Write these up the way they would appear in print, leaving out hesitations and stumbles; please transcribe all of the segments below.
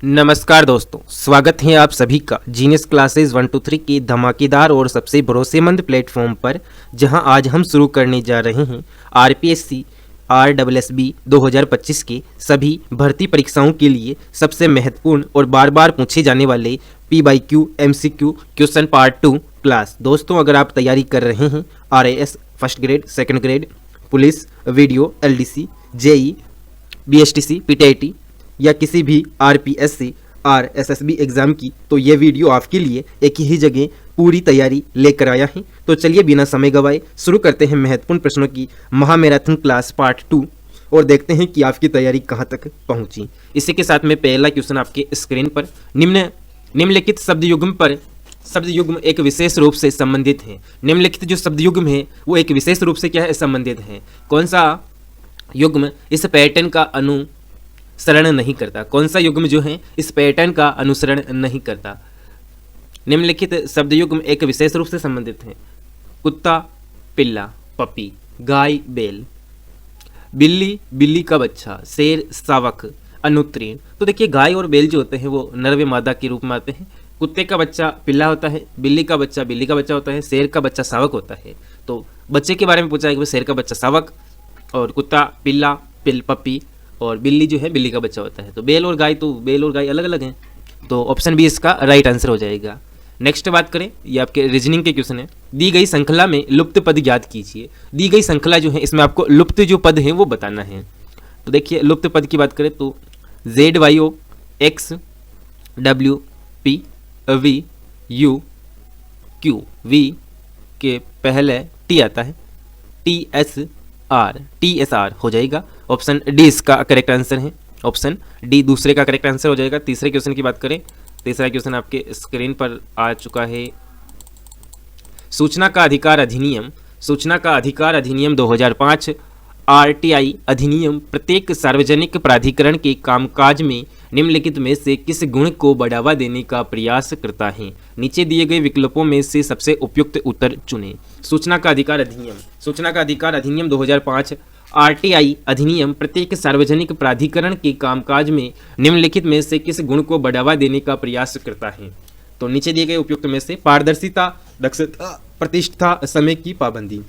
नमस्कार दोस्तों, स्वागत है आप सभी का जीनियस क्लासेस 1 2 3 की धमाकेदार और सबसे भरोसेमंद प्लेटफॉर्म पर, जहां आज हम शुरू करने जा रहे हैं आरपीएससी RSSB 2025 के सभी भर्ती परीक्षाओं के लिए सबसे महत्वपूर्ण और बार बार पूछे जाने वाले PYQ MCQ question part 2 class. दोस्तों, अगर आप तैयारी कर रहे हैं RAS first grade, second grade, police, video, LDC, JEE, BSTC, PTIT या किसी भी RPSC RSSB एग्ज़ाम की, तो ये वीडियो आपके लिए एक ही जगह पूरी तैयारी लेकर आया है। तो चलिए बिना समय गवाए शुरू करते हैं महत्वपूर्ण प्रश्नों की महामैराथन क्लास पार्ट 2 और देखते हैं कि आपकी तैयारी कहाँ तक पहुँची। इसी के साथ में पहला क्वेश्चन आपके स्क्रीन पर निम्नलिखित शब्द युग्म एक विशेष रूप से संबंधित है। निम्नलिखित जो शब्द युग्म है वो एक विशेष रूप से क्या है, संबंधित है। कौन सा युग्म इस पैटर्न का अनुसरण नहीं करता? कौन सा युग्म जो है इस पैटर्न का अनुसरण नहीं करता? निम्नलिखित शब्द युग्म एक विशेष रूप से संबंधित हैं। कुत्ता, पिल्ला, पपी, गाय, बैल, बिल्ली, बिल्ली का बच्चा, शेर, शावक, अनुत्तीर्ण। तो देखिए, गाय और बैल जो होते हैं वो नर व मादा के रूप में आते हैं। कुत्ते का बच्चा पिल्ला होता है, बिल्ली का बच्चा बिल्ली का बच्चा होता है, शेर का बच्चा शावक होता है। तो बच्चे के बारे में पूछा है कि शेर का बच्चा शावक, और कुत्ता पिल्ला, पपी, और बिल्ली जो है बिल्ली का बच्चा होता है। तो बैल और गाय अलग अलग हैं। तो ऑप्शन बी इसका राइट आंसर हो जाएगा। नेक्स्ट बात करें, ये आपके रीजनिंग के क्वेश्चन है। दी गई श्रृंखला में लुप्त पद ज्ञात कीजिए। दी गई श्रृंखला जो है इसमें आपको लुप्त जो पद है वो बताना है। तो देखिए, लुप्त पद की बात करें तो ZYO X W P V U Q, V के पहले T आता है, TSR हो जाएगा। ऑप्शन डी इसका करेक्ट आंसर है। ऑप्शन डी दूसरे का करेक्ट आंसर हो जाएगा। तीसरे क्वेश्चन की बात करें, तीसरा क्वेश्चन आपके स्क्रीन पर आ चुका है। सूचना का अधिकार अधिनियम 2005 RTI अधिनियम प्रत्येक सार्वजनिक प्राधिकरण के कामकाज में निम्नलिखित में से किस गुण को बढ़ावा देने का प्रयास करता है? नीचे दिए गए विकल्पों में से सबसे उपयुक्त उत्तर चुनें। सूचना का अधिकार अधिनियम 2005 RTI अधिनियम प्रत्येक सार्वजनिक प्राधिकरण के कामकाज में निम्नलिखित में से किस गुण को बढ़ावा देने का प्रयास करता है? तो नीचे दिए गए उपयुक्त में से पारदर्शिता, दक्षता, प्रतिष्ठा, समय की पाबंदी।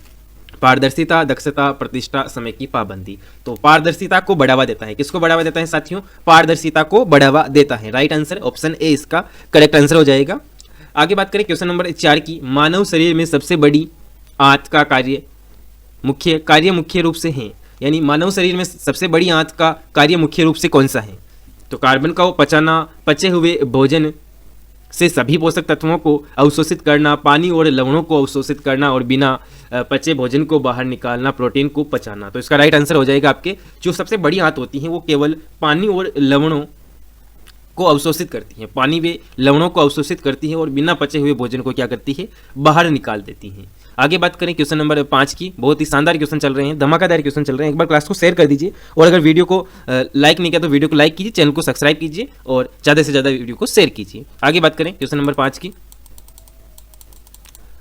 पारदर्शिता, दक्षता, प्रतिष्ठा, समय की पाबंदी। तो पारदर्शिता को बढ़ावा देता है। किसको बढ़ावा देता है साथियों? पारदर्शिता को बढ़ावा देता है। राइट आंसर ऑप्शन ए इसका करेक्ट आंसर हो जाएगा। आगे बात करें क्वेश्चन नंबर 4 की। मानव शरीर में सबसे बड़ी आंत का मुख्य रूप से है, यानी मानव शरीर में सबसे बड़ी आंत का कार्य मुख्य रूप से कौन सा है? तो कार्बन का पचाना, पचे हुए भोजन से सभी पोषक तत्वों को अवशोषित करना, पानी और लवणों को अवशोषित करना, और बिना पचे भोजन को बाहर निकालना, प्रोटीन को पचाना। तो इसका राइट आंसर हो जाएगा आपके जो सबसे बड़ी आंत होती है वो केवल पानी और लवणों को अवशोषित करती है। पानी व लवणों को अवशोषित करती है और बिना पचे हुए भोजन को क्या करती है? बाहर निकाल देती है। आगे बात करें क्वेश्चन नंबर 5 की। बहुत ही शानदार क्वेश्चन चल रहे हैं, धमाकेदार क्वेश्चन चल रहे हैं। एक बार क्लास को शेयर कर दीजिए, और अगर वीडियो को लाइक नहीं किया तो वीडियो को लाइक कीजिए, चैनल को सब्सक्राइब कीजिए और ज़्यादा से ज़्यादा वीडियो को शेयर कीजिए। आगे बात करें क्वेश्चन नंबर 5 की।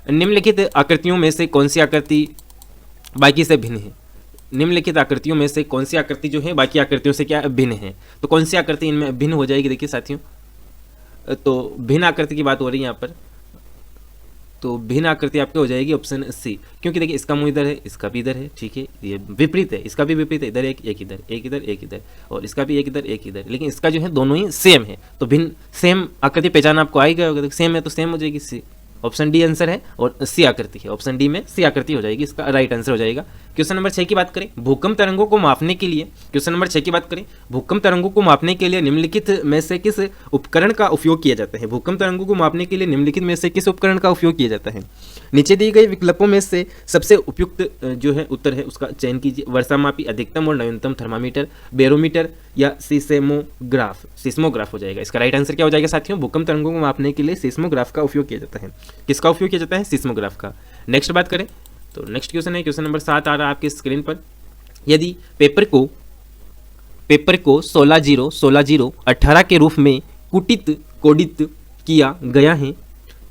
निम्नलिखित आकृतियों में से कौन सी आकृति बाकी से भिन्न है? निम्नलिखित आकृतियों में से कौन सी आकृति जो है बाकी आकृतियों से क्या भिन्न है? तो कौन सी आकृति इनमें भिन्न हो जाएगी? देखिए साथियों, तो भिन्न आकृति की बात हो रही है यहाँ पर। तो भिन्न आकृति आपकी हो जाएगी ऑप्शन सी, क्योंकि देखिए इसका मुंह इधर है, इसका भी इधर है, ठीक है, ये विपरीत है, इसका भी विपरीत है, इधर एक इधर, एक इधर, एक इधर, और इसका भी एक इधर, एक इधर, लेकिन इसका जो है दोनों ही सेम है। तो भिन्न सेम आकृति पहचान आपको आएगा, अगर सेम है तो सेम हो जाएगी सी। ऑप्शन डी आंसर है और सी आकृति है। ऑप्शन डी में सी आकृति हो जाएगी, इसका राइट आंसर हो जाएगा। क्वेश्चन नंबर 6 की बात करें, भूकंप तरंगों को मापने के लिए निम्नलिखित में से किस उपकरण का उपयोग किया जाता है? भूकंप तरंगों को मापने के लिए निम्नलिखित में से किस उपकरण का उपयोग किया जाता है? नीचे दिए गए विकल्पों में से सबसे उपयुक्त जो है उत्तर है उसका चयन कीजिए। वर्षामापी, अधिकतम और न्यूनतम थर्मामीटर, बैरोमीटर या सिस्मोग्राफ हो जाएगा। इसका राइट आंसर क्या हो जाएगा साथियों? भूकंप तरंगों को मापने के लिए सिस्मोग्राफ का उपयोग किया जाता है। किसका उपयोग किया जाता है? सिस्मोग्राफ का। नेक्स्ट बात करें तो नेक्स्ट क्वेश्चन है क्वेश्चन नंबर 7 आ रहा है आपके स्क्रीन पर। यदि पेपर को 16-0-16-0-18 के रूप में कोडित किया गया है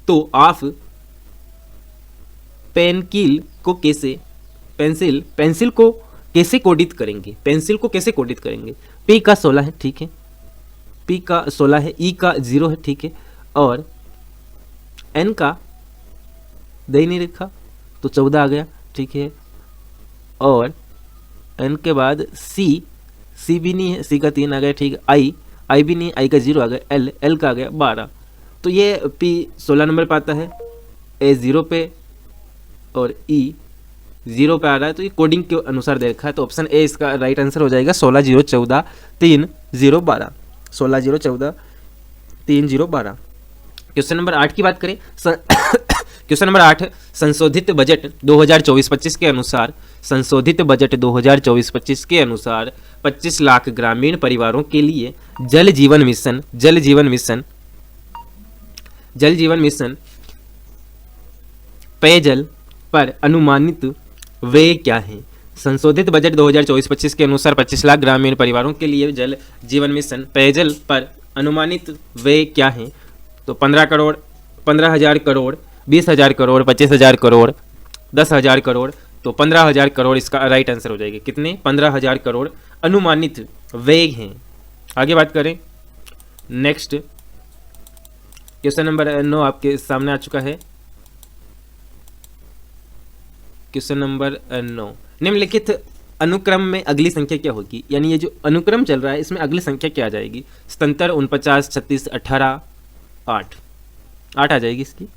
तो आप पेंसिल को कैसे कोडित करेंगे? पेंसिल को कैसे कोडित करेंगे? P का 16 है, ठीक है, P का 16 है, E का 0 है, ठीक है, और N का दे ही नहीं रखा तो 14 आ गया, ठीक है, और N के बाद C भी नहीं है, C का 3 आ गया, ठीक है, I भी नहीं, I का 0 आ गया, L का आ गया 12। तो ये P 16 नंबर पे आता है, A 0 पे और E 0 पे आ रहा है, तो ये कोडिंग के अनुसार दे रखा है, तो ऑप्शन ए इसका राइट आंसर हो जाएगा 16 0 14 3 0 12, 16 0 14 3 0 12। क्वेश्चन नंबर 8 की बात करें, क्वेश्चन नंबर 8, संशोधित बजट 2024-25 के अनुसार, संशोधित बजट 2024-25 के अनुसार 25 लाख ग्रामीण परिवारों के लिए जल जीवन मिशन पेयजल पर अनुमानित व्यय क्या है। संशोधित बजट 2024-25 के अनुसार 25 लाख ग्रामीण परिवारों के लिए जल जीवन मिशन पेयजल पर अनुमानित व्यय क्या है। तो 15 करोड़, 15,000 करोड़, 20,000 करोड़, 25,000 करोड़, 10,000 करोड़, तो 15,000 करोड़ इसका राइट आंसर हो जाएगा। कितने? 15,000 करोड़ अनुमानित व्यय हैं। आगे बात करें, नेक्स्ट क्वेश्चन नंबर 9 आपके सामने आ चुका है। क्वेश्चन नंबर 9, निम्नलिखित अनुक्रम में अगली संख्या क्या होगी। यानी ये जो अनुक्रम चल रहा है इसमें अगली संख्या क्या आ जाएगी। 77, 49, 36, 18, 8 आ जाएगी इसकी।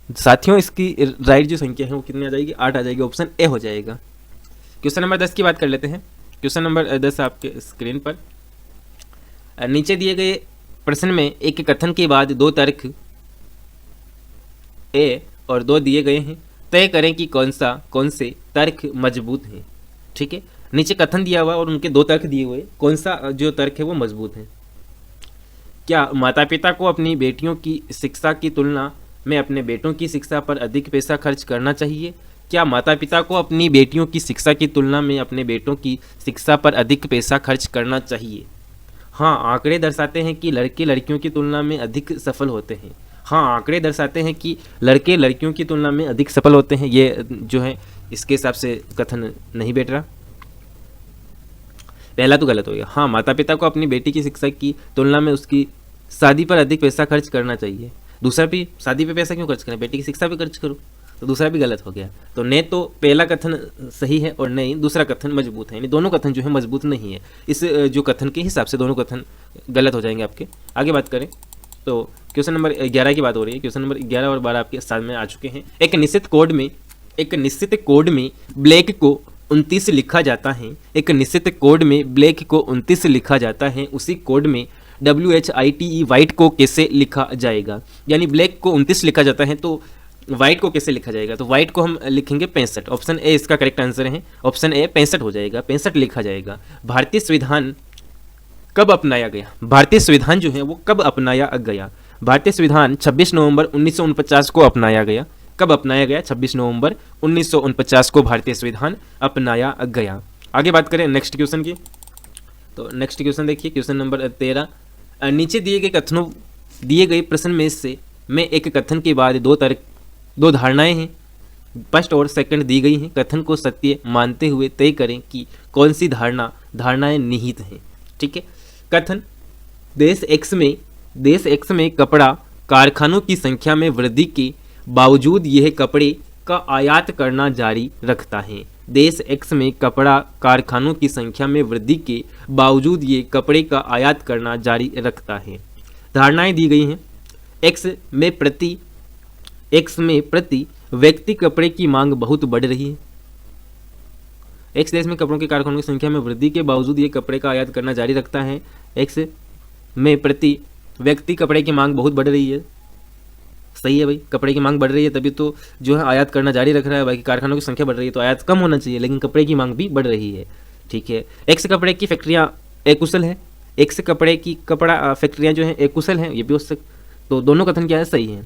साथियों इसकी राइट जो संख्या है वो कितनी आ जाएगी? 8 आ जाएगी, ऑप्शन ए हो जाएगा। क्वेश्चन नंबर 10 की बात कर लेते हैं। क्वेश्चन नंबर 10 आपके स्क्रीन पर नीचे दिए गए प्रश्न में एक कथन के बाद 2 तर्क ए और 2 दिए गए हैं। तय करें कि कौन से तर्क मजबूत हैं। ठीक है, नीचे कथन दिया हुआ और उनके 2 तर्क दिए हुए, कौन सा जो तर्क है वो मजबूत है। क्या माता पिता को अपनी बेटियों की शिक्षा की तुलना में अपने बेटों की शिक्षा पर अधिक पैसा खर्च करना चाहिए। क्या माता पिता को अपनी बेटियों की शिक्षा की तुलना में अपने बेटों की शिक्षा पर अधिक पैसा खर्च करना चाहिए। हाँ, आंकड़े दर्शाते हैं कि लड़के लड़कियों की तुलना में अधिक सफल होते हैं। हाँ, आंकड़े दर्शाते हैं कि लड़के लड़कियों की तुलना में अधिक सफल होते हैं। ये जो है इसके हिसाब से कथन नहीं बैठ रहा। पहला तो गलत हो गया। हाँ, माता पिता को अपनी बेटी की शिक्षा की तुलना में उसकी शादी पर अधिक पैसा खर्च करना चाहिए। दूसरा भी, शादी पे पैसा क्यों खर्च करें, बेटी की शिक्षा पे खर्च करो। तो दूसरा भी गलत हो गया। तो न तो पहला कथन सही है और नहीं दूसरा कथन मजबूत है। यानी दोनों कथन जो है मजबूत नहीं है। इस जो कथन के हिसाब से दोनों कथन गलत हो जाएंगे आपके। आगे बात करें तो क्वेश्चन नंबर 11 की बात हो रही है। क्वेश्चन नंबर 11 और 12 आपके सामने आ चुके हैं। एक निश्चित कोड में ब्लैक को 29 लिखा जाता है। एक निश्चित कोड में ब्लैक को 29 लिखा जाता है। उसी कोड में WHITE वाइट को कैसे लिखा जाएगा। यानी ब्लैक को 29 लिखा जाता है तो वाइट को कैसे लिखा जाएगा। तो वाइट को हम लिखेंगे 65। ऑप्शन ए इसका करेक्ट आंसर है। ऑप्शन ए 65 हो जाएगा, 65 लिखा जाएगा। भारतीय संविधान कब अपनाया गया। भारतीय संविधान जो है वो कब अपनाया गया। भारतीय संविधान 26 नवंबर 1949 को अपनाया गया। कब अपनाया गया? 26 नवंबर 1949 को भारतीय संविधान अपनाया गया। आगे बात करें नेक्स्ट क्वेश्चन की। तो नेक्स्ट क्वेश्चन देखिए, क्वेश्चन नंबर 13, नीचे दिए गए प्रश्न में एक कथन के बाद 2 धारणाएं हैं। फर्स्ट और सेकंड दी गई हैं। कथन को सत्य मानते हुए तय करें कि कौन सी धारणाएं निहित हैं। ठीक है, कथन देश एक्स में कपड़ा कारखानों की संख्या में वृद्धि के बावजूद यह कपड़े का आयात करना जारी रखता है। देश एक्स में कपड़ा कारखानों की संख्या में वृद्धि के बावजूद ये कपड़े का आयात करना जारी रखता है। धारणाएं दी गई हैं। एक्स में प्रति व्यक्ति कपड़े की मांग बहुत बढ़ रही है। एक्स देश में कपड़ों के कारखानों की संख्या में वृद्धि के बावजूद ये कपड़े का आयात करना जारी रखता है। एक्स में प्रति व्यक्ति कपड़े की मांग बहुत बढ़ रही है। सही है भाई, कपड़े की मांग बढ़ रही है तभी तो जो है आयात करना जारी रख रहा है। बाकी कारखानों की संख्या बढ़ रही है तो आयात कम होना चाहिए, लेकिन कपड़े की मांग भी बढ़ रही है। ठीक है, एक्स कपड़े की फैक्ट्रियाँ अकुशल है। एक्स कपड़े की फैक्ट्रियाँ जो हैं अकुशल हैं, ये भी हो सकता। तो दोनों कथन क्या है? सही है।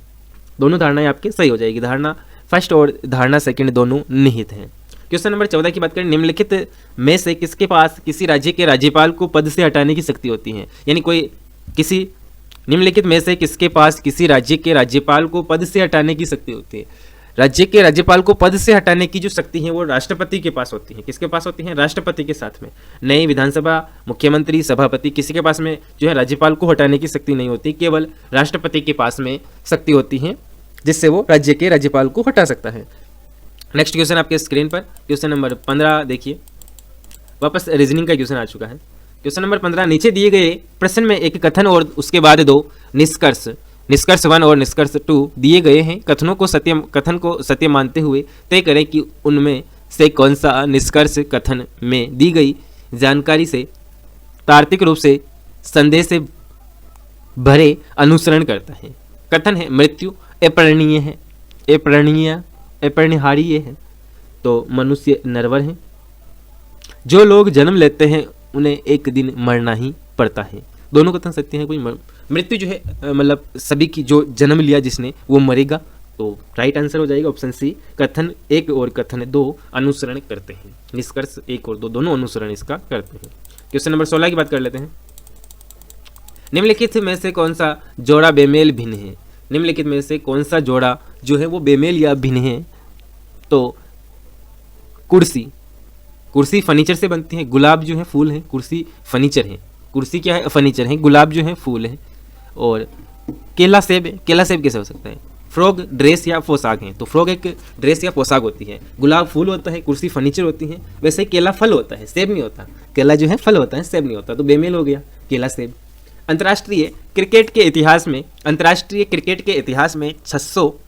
दोनों धारणाएं आपके सही हो जाएगी। धारणा फर्स्ट और धारणा सेकंड दोनों निहित हैं। क्वेश्चन नंबर 14 की बात करें, निम्नलिखित में से किसके पास किसी राज्य के राज्यपाल को पद से हटाने की शक्ति होती है। यानी निम्नलिखित में से किसके पास किसी राज्य के राज्यपाल को पद से हटाने की शक्ति होती है। राज्य के राज्यपाल को पद से हटाने की जो शक्ति है वो राष्ट्रपति के पास होती है। किसके पास होती है? राष्ट्रपति के साथ में। नई विधानसभा, मुख्यमंत्री, सभापति, किसी के पास में जो है राज्यपाल को हटाने की शक्ति नहीं होती, केवल राष्ट्रपति के पास में शक्ति होती है जिससे वो राज्य के राज्यपाल को हटा सकता है। नेक्स्ट क्वेश्चन आपके स्क्रीन पर क्वेश्चन नंबर 15 देखिए, वापस रीजनिंग का क्वेश्चन आ चुका है। क्वेश्चन नंबर 15, नीचे दिए गए प्रश्न में एक कथन और उसके बाद दो निष्कर्ष, निष्कर्ष 1 और निष्कर्ष 2 दिए गए हैं। कथन को सत्य मानते हुए तय करें कि उनमें से कौन सा निष्कर्ष कथन में दी गई जानकारी से तार्किक रूप से संदेह से भरे अनुसरण करता है। कथन है मृत्यु अपरिहार्य है, अपरिहार्य है, तो मनुष्य नरवर है। जो लोग जन्म लेते हैं उन्हें एक दिन मरना ही पड़ता है। दोनों कथन सत्य हैं। कोई मृत्यु जो है मतलब सभी की, जो जन्म लिया जिसने वो मरेगा, तो राइट आंसर हो जाएगा ऑप्शन सी। कथन 1 और कथन 2 अनुसरण करते हैं। निष्कर्ष 1 और 2 दोनों अनुसरण इसका करते हैं। क्वेश्चन नंबर 16 की बात कर लेते हैं। निम्नलिखित में से कौन सा जोड़ा बेमेल भिन्न है? निम्नलिखित में से कौन सा जोड़ा जो है वो बेमेल या भिन्न है? तो कुर्सी फर्नीचर से बनती है, गुलाब जो है फूल है, कुर्सी फर्नीचर है। कुर्सी क्या है? फर्नीचर है। गुलाब जो है फूल है। और केला सेब है। केला सेब कैसे हो सकता है? फ्रॉग ड्रेस या पोशाक है, तो फ्रॉग एक ड्रेस या पोशाक होती है, गुलाब फूल होता है, कुर्सी फर्नीचर होती है। वैसे ही केला फल होता है, सेब नहीं होता। केला जो है फल होता है, सेब नहीं होता, तो बेमेल हो गया केला सेब। अंतर्राष्ट्रीय क्रिकेट के इतिहास में 600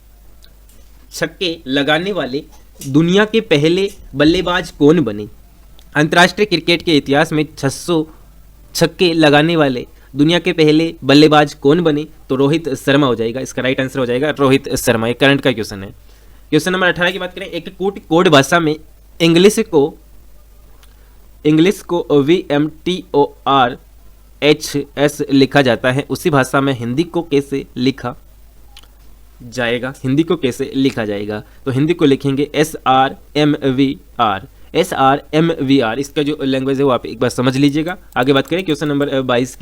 छक्के लगाने वाले दुनिया के पहले बल्लेबाज कौन बने? अंतर्राष्ट्रीय क्रिकेट के इतिहास में 600 छक्के लगाने वाले दुनिया के पहले बल्लेबाज कौन बने? तो रोहित शर्मा हो जाएगा। इसका राइट आंसर हो जाएगा रोहित शर्मा। ये करंट का क्वेश्चन है। क्वेश्चन नंबर 18 की बात करें। एक कोड भाषा में इंग्लिश को VMTORHS लिखा जाता है, उसी भाषा में हिंदी को कैसे लिखा जाएगा? तो हिंदी को लिखेंगे SRMVR। इसका जो लैंग्वेज है वो आप एक बार समझ लीजिएगा। आगे बात करें क्वेश्चन नंबर 19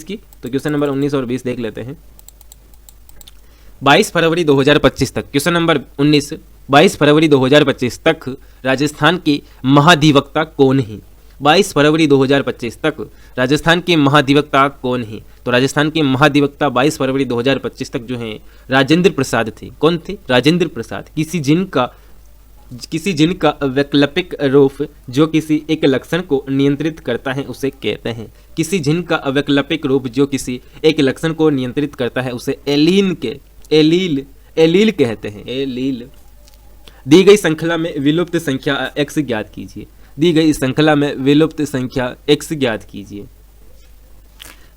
की, तो क्वेश्चन नंबर 19 और 20 देख लेते हैं। 22 फरवरी 2025 तक, क्वेश्चन नंबर 19, 22 फरवरी 2025 तक राजस्थान के महाधिवक्ता कौन है? 22 फरवरी 2025 तक राजस्थान के महाधिवक्ता कौन है? तो राजस्थान के महाधिवक्ता 22 फरवरी 2025 तक जो हैं राजेंद्र प्रसाद थे। कौन थे? राजेंद्र प्रसाद। किसी जिन का वैकल्पिक रूप जो किसी एक लक्षण को नियंत्रित करता है उसे कहते हैं। किसी जिन का वैकल्पिक रूप जो किसी एक लक्षण को नियंत्रित करता है उसे एलील कहते हैं। एलील। दी गई श्रृंखला में विलुप्त संख्या x ज्ञात कीजिए।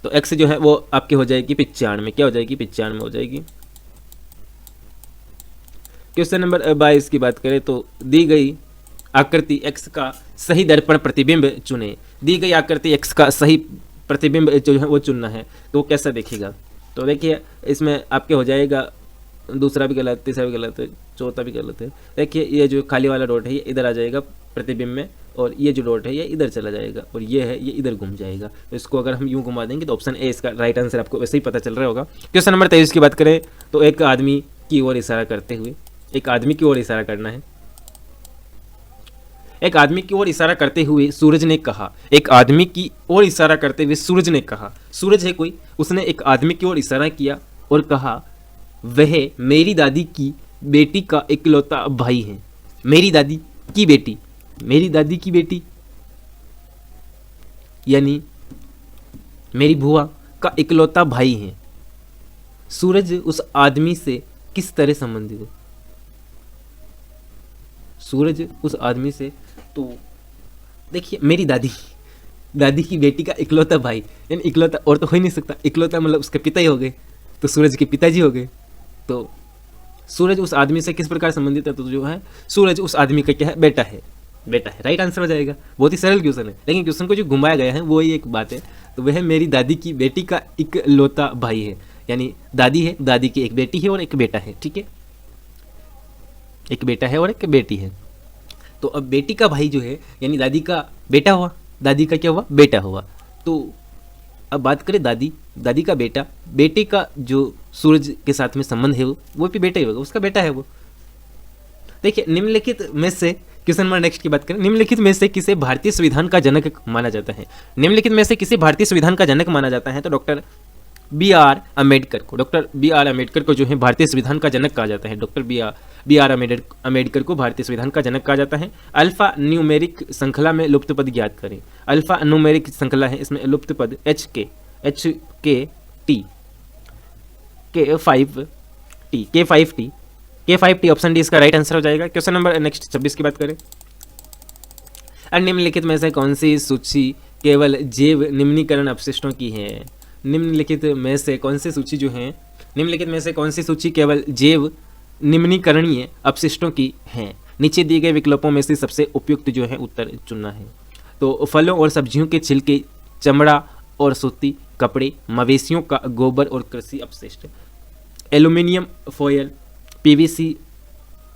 तो x जो है वो आपके हो जाएगी 95। क्या हो जाएगी? 95 हो जाएगी। क्वेश्चन नंबर 22 की बात करें तो दी गई आकृति x का सही दर्पण प्रतिबिंब चुने। दी गई आकृति x का सही प्रतिबिंब जो है वो चुनना है, तो वो कैसा देखेगा? तो देखिए इसमें आपके हो जाएगा, दूसरा भी गलत, तीसरा भी गलत है, चौथा भी गलत है। देखिए ये जो खाली वाला डॉट है ये इधर आ जाएगा प्रतिबिंब में, और ये जो डॉट है ये इधर चला जाएगा, और ये है ये इधर घूम जाएगा। तो इसको अगर हम यूं घुमा देंगे तो ऑप्शन ए इसका राइट आंसर आपको वैसे ही पता चल रहा होगा। क्वेश्चन नंबर 23 की बात करें तो एक आदमी की ओर इशारा करना है। एक आदमी की ओर इशारा करते हुए सूरज ने कहा। सूरज है कोई, उसने एक आदमी की ओर इशारा किया और कहा वह मेरी दादी की बेटी का इकलौता भाई है। मेरी दादी की बेटी यानी मेरी बुआ का इकलौता भाई है। सूरज उस आदमी से किस तरह संबंधित है? तो देखिए मेरी दादी की बेटी का इकलौता भाई, यानी इकलौता और तो हो ही नहीं सकता, इकलौता मतलब उसके पिता ही हो गए, तो सूरज के पिताजी हो गए। तो सूरज उस आदमी से किस प्रकार संबंधित है? तो जो है सूरज उस आदमी का क्या है? बेटा है। राइट आंसर हो जाएगा। बहुत ही सरल क्वेश्चन है, लेकिन क्वेश्चन को जो घुमाया गया है वो ही एक बात है। तो वह मेरी दादी की बेटी का इकलौता भाई है, यानी दादी है, दादी की एक बेटी है और एक बेटा है। ठीक है, एक बेटा है और एक बेटी है। तो अब बेटी का भाई जो है यानी दादी का बेटा हुआ, दादी का क्या हुआ? बेटा हुआ। तो अब बात करें दादी का बेटा, बेटे का जो सूरज के साथ में संबंध है वो भी बेटा ही होगा, उसका बेटा है वो। देखिए निम्नलिखित में से क्वेश्चन नंबर नेक्स्ट की बात करें, निम्नलिखित में से किसे भारतीय संविधान का जनक माना जाता है? निम्नलिखित में से किसे भारतीय संविधान का जनक माना जाता है? तो डॉक्टर बी आर अम्बेडकर को, डॉक्टर बी आर अम्बेडकर को जो है भारतीय संविधान का जनक कहा जाता है। डॉक्टर बी आर अम्बेडकर को भारतीय संविधान का जनक कहा जाता है। अल्फा न्यूमेरिक श्रृंखला में लुप्त पद ज्ञात करें। अल्फा न्यूमेरिक श्रृंखला है, इसमें लुप्त पद एच के 5T ऑप्शन डी इसका राइट आंसर हो जाएगा। क्वेश्चन नंबर नेक्स्ट 26 की बात करें, निम्नलिखित में से कौन सी सूची केवल जैव निम्नीकरण अपशिष्टों की है? निम्नलिखित में से कौन सी सूची जो है, निम्नलिखित में से कौन सी सूची केवल जैव निम्नीकरणीय अपशिष्टों की है? नीचे दिए गए विकल्पों में से सबसे उपयुक्त जो है उत्तर चुनना है। तो फलों और सब्जियों के छिलके, चमड़ा और सूती कपड़े, मवेशियों का गोबर और कृषि अपशिष्ट, एल्यूमिनियम फॉयल, पीवीसी,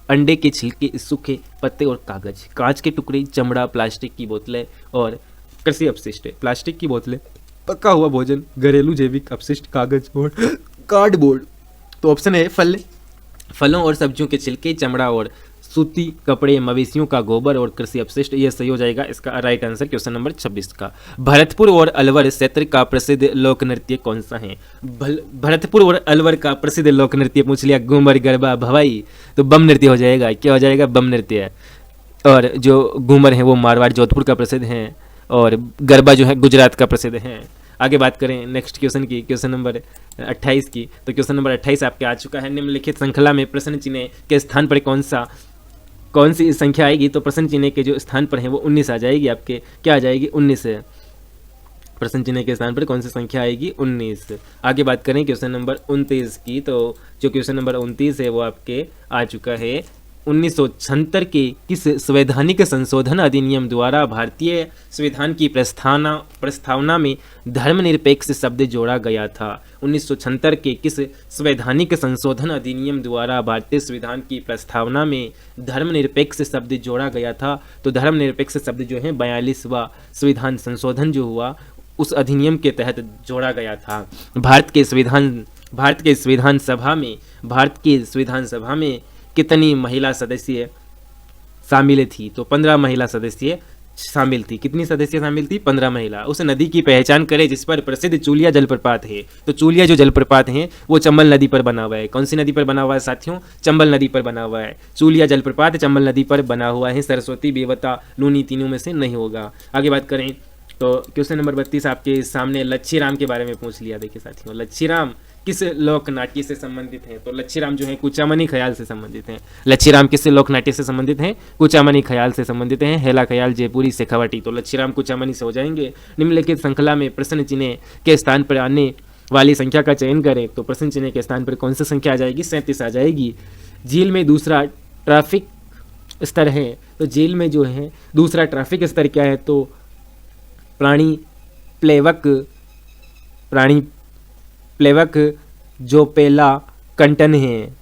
अंडे के छिलके, सूखे पत्ते और कागज, कांच के टुकड़े, चमड़ा, प्लास्टिक की बोतलें और कृषि अपशिष्ट, प्लास्टिक की बोतलें, पका हुआ भोजन, घरेलू जैविक अपशिष्ट, कागज और कार्डबोर्ड। तो ऑप्शन है फलों और सब्जियों के छिलके, चमड़ा और सूती कपड़े, मवेशियों का गोबर और कृषि अपशिष्ट, ये सही हो जाएगा इसका राइट आंसर क्वेश्चन नंबर 26 का। भरतपुर और अलवर क्षेत्र का प्रसिद्ध लोक नृत्य कौन सा है? भरतपुर और अलवर का प्रसिद्ध लोक नृत्य पूछ लिया, घूमर, गरबा, भवाई, तो बम नृत्य हो जाएगा। क्या हो जाएगा? बम नृत्य। और जो घूमर है वो मारवाड़ जोधपुर का प्रसिद्ध है, और गरबा जो है गुजरात का प्रसिद्ध है। आगे बात करें नेक्स्ट क्वेश्चन की, क्वेश्चन नंबर 28 की। तो क्वेश्चन नंबर 28 आपके आ चुका है। निम्नलिखित श्रृंखला में प्रश्न चिन्ह के स्थान पर कौन सी संख्या आएगी? तो प्रश्न चिन्ह के जो स्थान पर है वो 19 आ जाएगी आपके। क्या आ जाएगी? 19 है। प्रश्न चिन्ह के स्थान पर कौन सी संख्या आएगी? 19। आगे बात करें क्वेश्चन नंबर 29 की। तो जो क्वेश्चन नंबर 29 है वो आपके आ चुका है। 1976 के किस संवैधानिक संशोधन अधिनियम द्वारा भारतीय संविधान की प्रस्तावना में धर्मनिरपेक्ष शब्द जोड़ा गया था? 1976 के किस संवैधानिक संशोधन अधिनियम द्वारा भारतीय संविधान की प्रस्तावना में धर्मनिरपेक्ष शब्द जोड़ा गया था? तो धर्मनिरपेक्ष शब्द जो है 42वां संविधान संशोधन जो हुआ उस अधिनियम के तहत जोड़ा गया था। भारत के संविधान सभा में कितनी महिला सदस्य शामिल थी? तो 15 महिला सदस्य शामिल थी। कितनी सदस्य शामिल थी? 15 महिला। उस नदी की पहचान करें जिस पर प्रसिद्ध चूलिया जलप्रपात है। तो चूलिया जो जलप्रपात है वो चंबल नदी पर बना हुआ है। कौन सी नदी पर बना हुआ है साथियों? चंबल नदी पर बना हुआ है। चूलिया जलप्रपात चंबल नदी पर बना हुआ है। सरस्वती, बेवता, लूनी तीनों में से नहीं होगा। आगे बात करें तो क्वेश्चन नंबर 32 आपके सामने लच्छीराम के बारे में पूछ लिया। देखिए साथियों, लच्छीराम किस लोक नाट्य से संबंधित हैं? तो लच्छीराम जो है कुचामनी ख्याल से संबंधित हैं। लच्छीराम किस लोक नाट्य से संबंधित हैं? कुचामनी ख्याल से संबंधित हैं। हेला ख्याल, जयपुरी, शेखावटी, तो लच्छीराम कुचामनी से हो जाएंगे। निम्नलिखित श्रृंखला में प्रश्न चिन्ह के स्थान पर आने वाली संख्या का चयन करें। तो प्रश्न चिन्ह के स्थान पर कौन सी संख्या आ जाएगी? 37 आ जाएगी। झील में दूसरा ट्रैफिक स्तर है। तो झील में जो है दूसरा ट्रैफिक स्तर क्या है? तो प्राणी प्लेवक जो पहला कंटन है।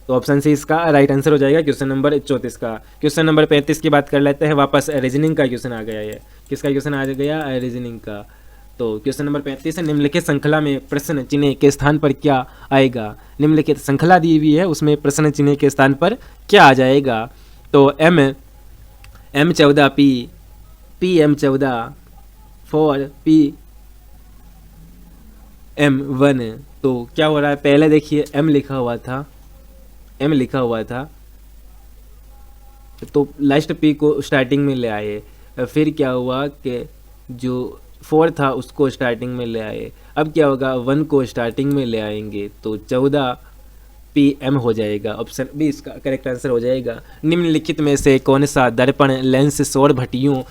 तो ऑप्शन सी इसका राइट आंसर हो जाएगा क्वेश्चन नंबर 34 का। क्वेश्चन नंबर 35 की बात कर लेते हैं वापस। रीजनिंग का क्वेश्चन आ गया है। किसका क्वेश्चन आ गया? रीजनिंग का। तो क्वेश्चन नंबर 35 है, निम्नलिखित श्रृंखला में प्रश्न चिन्ह के स्थान पर क्या आएगा? निम्नलिखित श्रृंखला दी हुई है उसमें प्रश्न चिन्ह के स्थान पर क्या आ जाएगा? तो M14 PM14 4 PM1। तो क्या हो रहा है? पहले देखिए M लिखा हुआ था तो लास्ट P को स्टार्टिंग में ले आए। फिर क्या हुआ कि जो 4 था उसको स्टार्टिंग में ले आए। अब क्या होगा? 1 को स्टार्टिंग में ले आएंगे तो 14 PM हो जाएगा। ऑप्शन बी इसका करेक्ट आंसर हो जाएगा। निम्नलिखित में से कौन सा दर्पण लेंस सौर भट्टियों,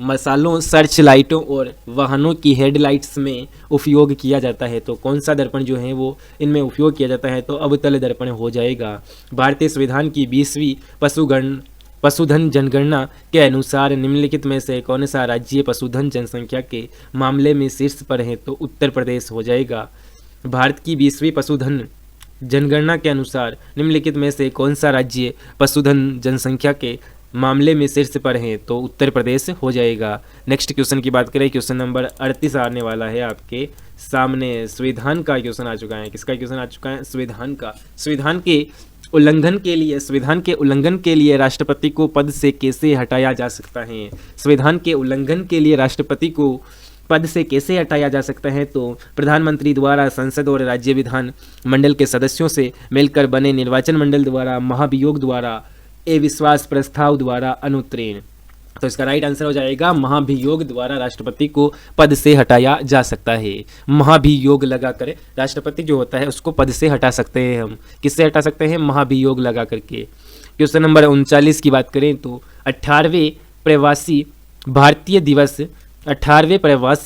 मसालों, सर्च लाइटों और वाहनों की हेडलाइट्स में उपयोग किया जाता है? तो कौन सा दर्पण जो है वो इनमें उपयोग किया जाता है? तो अवतल दर्पण हो जाएगा। भारतीय संविधान की 20वीं पशुधन जनगणना के अनुसार निम्नलिखित में से कौन सा राज्य पशुधन जनसंख्या के मामले में शीर्ष पर है? तो उत्तर प्रदेश हो जाएगा। भारत की 20वीं पशुधन जनगणना के अनुसार निम्नलिखित में से कौन सा राज्य पशुधन जनसंख्या के मामले में शीर्ष पर है? तो उत्तर प्रदेश हो जाएगा। नेक्स्ट क्वेश्चन की बात करें, क्वेश्चन नंबर 38 आने वाला है आपके सामने। संविधान का क्वेश्चन आ चुका है। किसका क्वेश्चन आ चुका है? संविधान का। संविधान के उल्लंघन के लिए, संविधान के उल्लंघन के लिए राष्ट्रपति को पद से कैसे हटाया जा सकता है? संविधान के उल्लंघन के लिए राष्ट्रपति को पद से कैसे हटाया जा सकता है? तो प्रधानमंत्री द्वारा संसद और राज्य विधान मंडल के सदस्यों से मिलकर बने निर्वाचन मंडल द्वारा, महाभियोग द्वारा, अविश्वास प्रस्ताव द्वारा, अनुत्तीर्ण। तो इसका राइट आंसर हो जाएगा महाभियोग द्वारा राष्ट्रपति को पद से हटाया जा सकता है। महाभियोग लगाकर राष्ट्रपति जो होता है उसको पद से हटा सकते हैं हम। किससे हटा सकते हैं? महाभियोग लगा करके। क्वेश्चन नंबर 39 की बात करें तो 18वें प्रवासी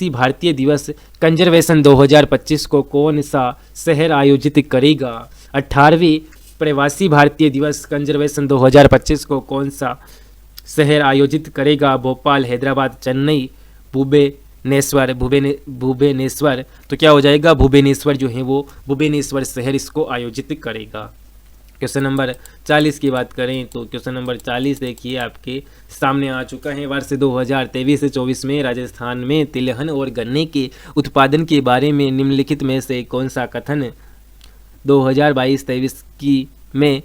भारतीय दिवस कंजर्वेशन 2025 को कौन सा शहर आयोजित करेगा? 18वें प्रवासी भारतीय दिवस कंजर्वेशन 2025 को कौन सा शहर आयोजित करेगा? भोपाल, हैदराबाद, चेन्नई, भुवनेश्वर। तो क्या हो जाएगा? भुवनेश्वर जो है वो भुवनेश्वर शहर इसको आयोजित करेगा। क्वेश्चन नंबर 40 की बात करें तो क्वेश्चन नंबर 40 देखिए आपके सामने आ चुका है। वर्ष 2023-24 में राजस्थान में तिलहन और गन्ने के उत्पादन के बारे में निम्नलिखित में से कौन सा कथन 2022-23 की में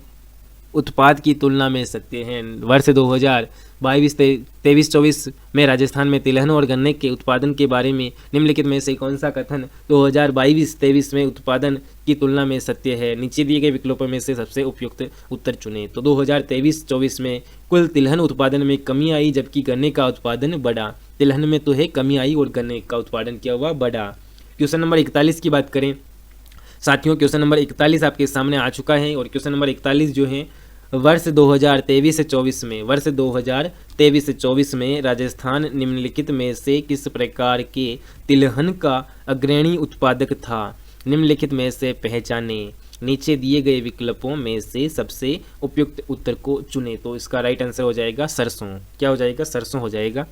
उत्पाद की तुलना में सत्य हैं? वर्ष 2022-23-24 में राजस्थान में तिलहन और गन्ने के उत्पादन के बारे में निम्नलिखित में से कौन सा कथन 2022-23 में उत्पादन की तुलना में सत्य है? नीचे दिए गए विकल्पों में से सबसे उपयुक्त उत्तर चुनें। तो 2023-24 में कुल तिलहन उत्पादन में कमी आई जबकि गन्ने का उत्पादन बढ़ा। तिलहन में तो है कमी आई और गन्ने का उत्पादन क्या हुआ? बढ़ा। क्वेश्चन नंबर 41 की बात करें साथियों, क्वेश्चन नंबर 41 आपके सामने आ चुका है और क्वेश्चन नंबर 41 जो है वर्ष 2023-24 में राजस्थान निम्नलिखित में से किस प्रकार के तिलहन का अग्रणी उत्पादक था? निम्नलिखित में से पहचाने। नीचे दिए गए विकल्पों में से सबसे उपयुक्त उत्तर को चुने। तो इसका राइट आंसर हो जाएगा सरसों। क्या हो जाएगा? सरसों हो जाएगा।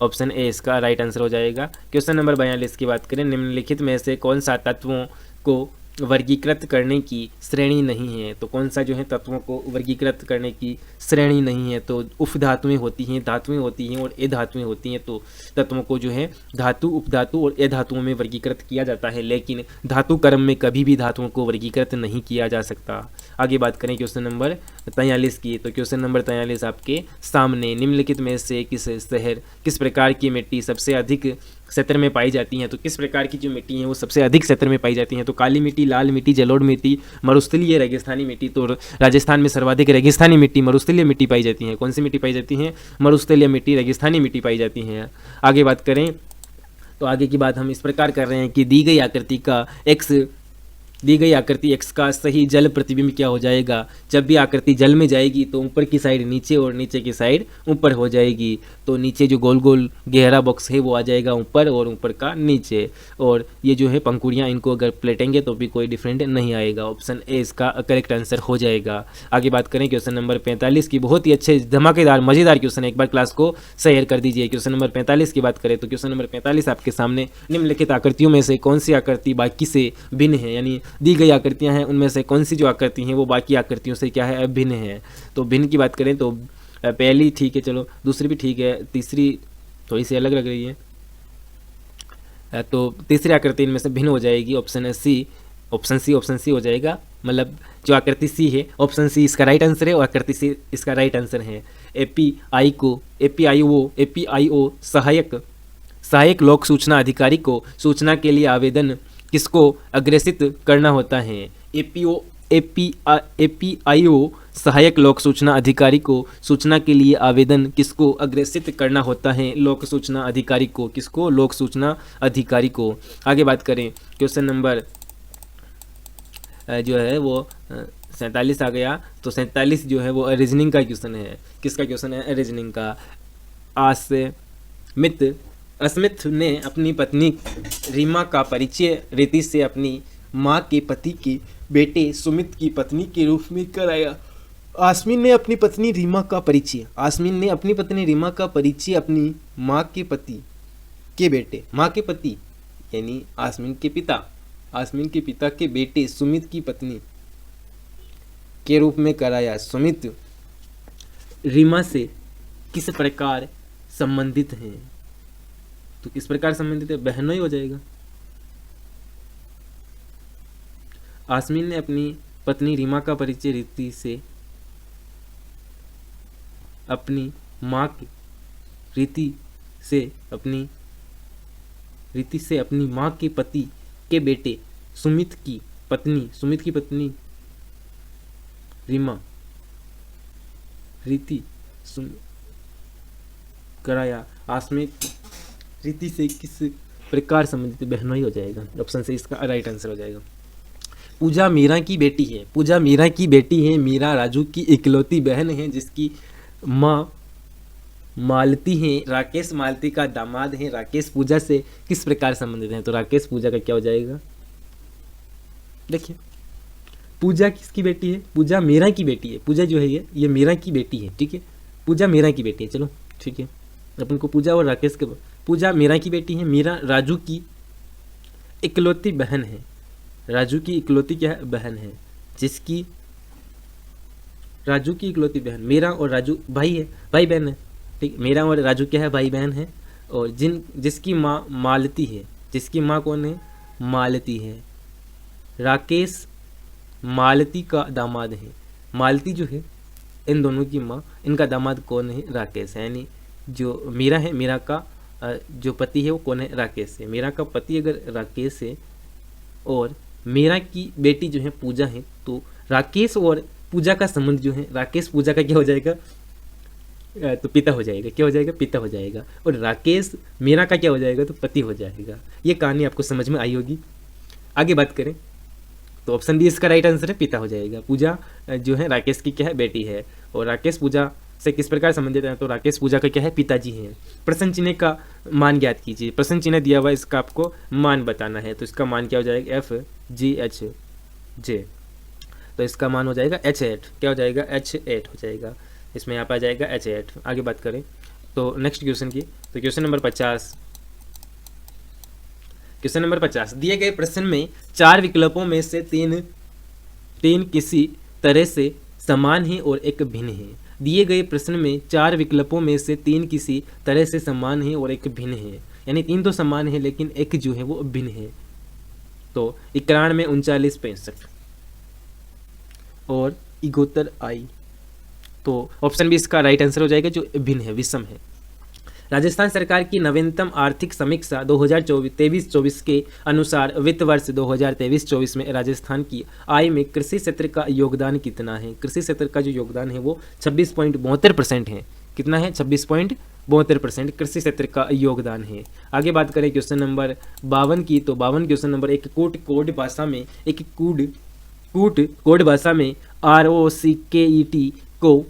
ऑप्शन ए इसका राइट आंसर हो जाएगा। क्वेश्चन नंबर 42 की बात करें, निम्नलिखित में से कौन सा तत्वों को वर्गीकृत करने की श्रेणी नहीं है? तो कौन सा जो है तत्वों को वर्गीकृत करने की श्रेणी नहीं है? तो उप धातुएं होती हैं, धातुएं होती हैं और अधातुएं होती हैं। तो तत्वों को जो है धातु, उपधातु और अधातुओं में वर्गीकृत किया जाता है, लेकिन धातु क्रम में कभी भी धातुओं को वर्गीकृत नहीं किया जा सकता। आगे बात करें क्वेश्चन नंबर 43 की। तो क्वेश्चन नंबर 43 आपके सामने, निम्नलिखित में से किस प्रकार की मिट्टी सबसे अधिक क्षेत्र में पाई जाती हैं? तो किस प्रकार की जो मिट्टी हैं वो सबसे अधिक क्षेत्र में पाई जाती हैं? तो काली मिट्टी, लाल मिट्टी, जलोढ़ मिट्टी, मरुस्थलीय रेगिस्तानी मिट्टी। तो राजस्थान में सर्वाधिक रेगिस्तानी मिट्टी, मरुस्थलीय मिट्टी पाई जाती है। कौन सी मिट्टी पाई जाती है? मरुस्थलीय मिट्टी, रेगिस्तानी मिट्टी पाई जाती है। आगे बात करें तो आगे की बात हम इस प्रकार कर रहे हैं कि दी गई आकृति x का सही जल प्रतिबिंब क्या हो जाएगा? जब भी आकृति जल में जाएगी तो ऊपर की साइड नीचे और नीचे की साइड ऊपर हो जाएगी। तो नीचे जो गोल गोल गहरा बॉक्स है वो आ जाएगा ऊपर और ऊपर का नीचे, और ये जो है पंखुड़ियाँ इनको अगर प्लेटेंगे तो भी कोई डिफरेंट नहीं आएगा। ऑप्शन ए इसका करेक्ट आंसर हो जाएगा। आगे बात करें क्वेश्चन नंबर 45 की। बहुत ही अच्छे धमाकेदार मजेदार क्वेश्चन है, एक बार क्लास को शेयर कर दीजिए। क्वेश्चन नंबर 45 की बात करें तो क्वेश्चन नंबर 45 आपके सामने, निम्नलिखित आकृतियों में से कौन सी आकृति बाकी से भिन्न है? यानी दी गई आकृतियां हैं उनमें से कौन सी जो आकृति हैं वो बाकी आकृतियों से क्या है? भिन्न है। तो भिन्न की बात करें तो पहली ठीक है, चलो दूसरी भी ठीक है, तीसरी थोड़ी सी अलग लग रही है, तो तीसरी आकृति इनमें से भिन्न हो जाएगी। ऑप्शन सी हो जाएगा। मतलब जो आकृति सी है ऑप्शन सी इसका राइट आंसर है और आकृति सी इसका राइट आंसर है। एपीआईओ सहायक लोक सूचना अधिकारी को सूचना के लिए आवेदन किसको अग्रेसित करना होता है? एपीआईओ सहायक लोक सूचना अधिकारी को सूचना के लिए आवेदन किसको अग्रेसित करना होता है? लोक सूचना अधिकारी को। किसको? लोक सूचना अधिकारी को। आगे बात करें क्वेश्चन नंबर जो है वो 47 आ गया। तो 47 जो है वो रीजनिंग का क्वेश्चन है। किसका क्वेश्चन है? रीजनिंग का। अस्मित ने अपनी पत्नी रीमा का परिचय रीति से अपनी माँ के पति के बेटे सुमित की पत्नी के रूप में कराया। आसमीन ने अपनी पत्नी रीमा का परिचय अपनी माँ के पति के बेटे, माँ के पति यानी आसमीन के पिता के बेटे सुमित की पत्नी के रूप में कराया। सुमित रीमा से किस प्रकार संबंधित हैं? तो किस प्रकार संबंधित है? बहनों ही हो जाएगा। आसमीन ने अपनी पत्नी रीमा का परिचय रीति से अपनी माँ की रीति से अपनी माँ के पति के बेटे सुमित की पत्नी रीमा रीति कराया आसमेत रीति से किस प्रकार संबंधित बहनोई हो जाएगा। ऑप्शन से इसका राइट आंसर हो जाएगा। पूजा मीरा की बेटी है। मीरा राजू की इकलौती बहन है जिसकी माँ मालती है। राकेश मालती का दामाद है। राकेश पूजा से किस प्रकार संबंधित है, तो राकेश पूजा का क्या हो जाएगा। देखिए पूजा किसकी बेटी है, पूजा मीरा की बेटी है। पूजा जो है ये मीरा की बेटी है, ठीक है। पूजा मीरा की बेटी है, चलो ठीक है। अपन को पूजा और राकेश के, पूजा मीरा की बेटी है। मीरा राजू की इकलौती बहन है। राजू की इकलौती क्या है, बहन है, जिसकी राजू की इकलौती बहन। मीरा और राजू भाई बहन है, ठीक। मीरा और राजू क्या है, भाई बहन है। और जिसकी माँ मालती है, जिसकी माँ कौन है, मालती है। राकेश मालती का दामाद है। मालती जो है इन दोनों की माँ, इनका दामाद कौन है, राकेश है। यानी जो मीरा है, मीरा का जो पति है वो कौन है, राकेश है। मीरा का पति अगर राकेश है और मीरा की बेटी जो है पूजा है, तो राकेश और पूजा का संबंध जो है, राकेश पूजा का क्या हो जाएगा, तो पिता हो जाएगा। क्या हो जाएगा, पिता हो जाएगा। और राकेश मीरा का क्या हो जाएगा, तो पति हो जाएगा। ये कहानी आपको समझ में आई होगी। आगे बात करें तो ऑप्शन बी इसका राइट आंसर है, पिता हो जाएगा। पूजा जो है राकेश की क्या है, बेटी है। और राकेश पूजा से किस प्रकार संबंधित है, तो राकेश पूजा का क्या है, पिताजी हैं। प्रश्न चिन्ह का मान ज्ञात कीजिए। प्रश्न चिन्ह दिया हुआ, इसका आपको मान बताना है। तो इसका मान क्या हो जाएगा, FGH तो इसका मान हो जाएगा H8। क्या हो जाएगा, H8 हो जाएगा। इसमें यहाँ पर आ जाएगा H8। आगे बात करें तो नेक्स्ट क्वेश्चन की, तो क्वेश्चन नंबर 50 दिए गए प्रश्न में 4 विकल्पों में से तीन किसी तरह से समान है और एक भिन्न है। दिए गए प्रश्न में 4 विकल्पों में से 3 किसी तरह से समान है और एक भिन्न है। यानी 3 तो समान है लेकिन एक जो है वो भिन्न है। तो 91 में 39 65 और 71 आई। तो ऑप्शन बी इसका राइट आंसर हो जाएगा, जो भिन्न है, विषम है। राजस्थान सरकार की नवीनतम आर्थिक समीक्षा 2023-24 के अनुसार वित्त वर्ष 2023-24 में राजस्थान की आय में कृषि क्षेत्र का योगदान कितना है। कृषि क्षेत्र का जो योगदान है वो 26.72% है। कितना है, 26.72% कृषि क्षेत्र का योगदान है। आगे बात करें क्वेश्चन नंबर 52 की, तो 52 क्वेश्चन नंबर एक कोड भाषा में ROCKET को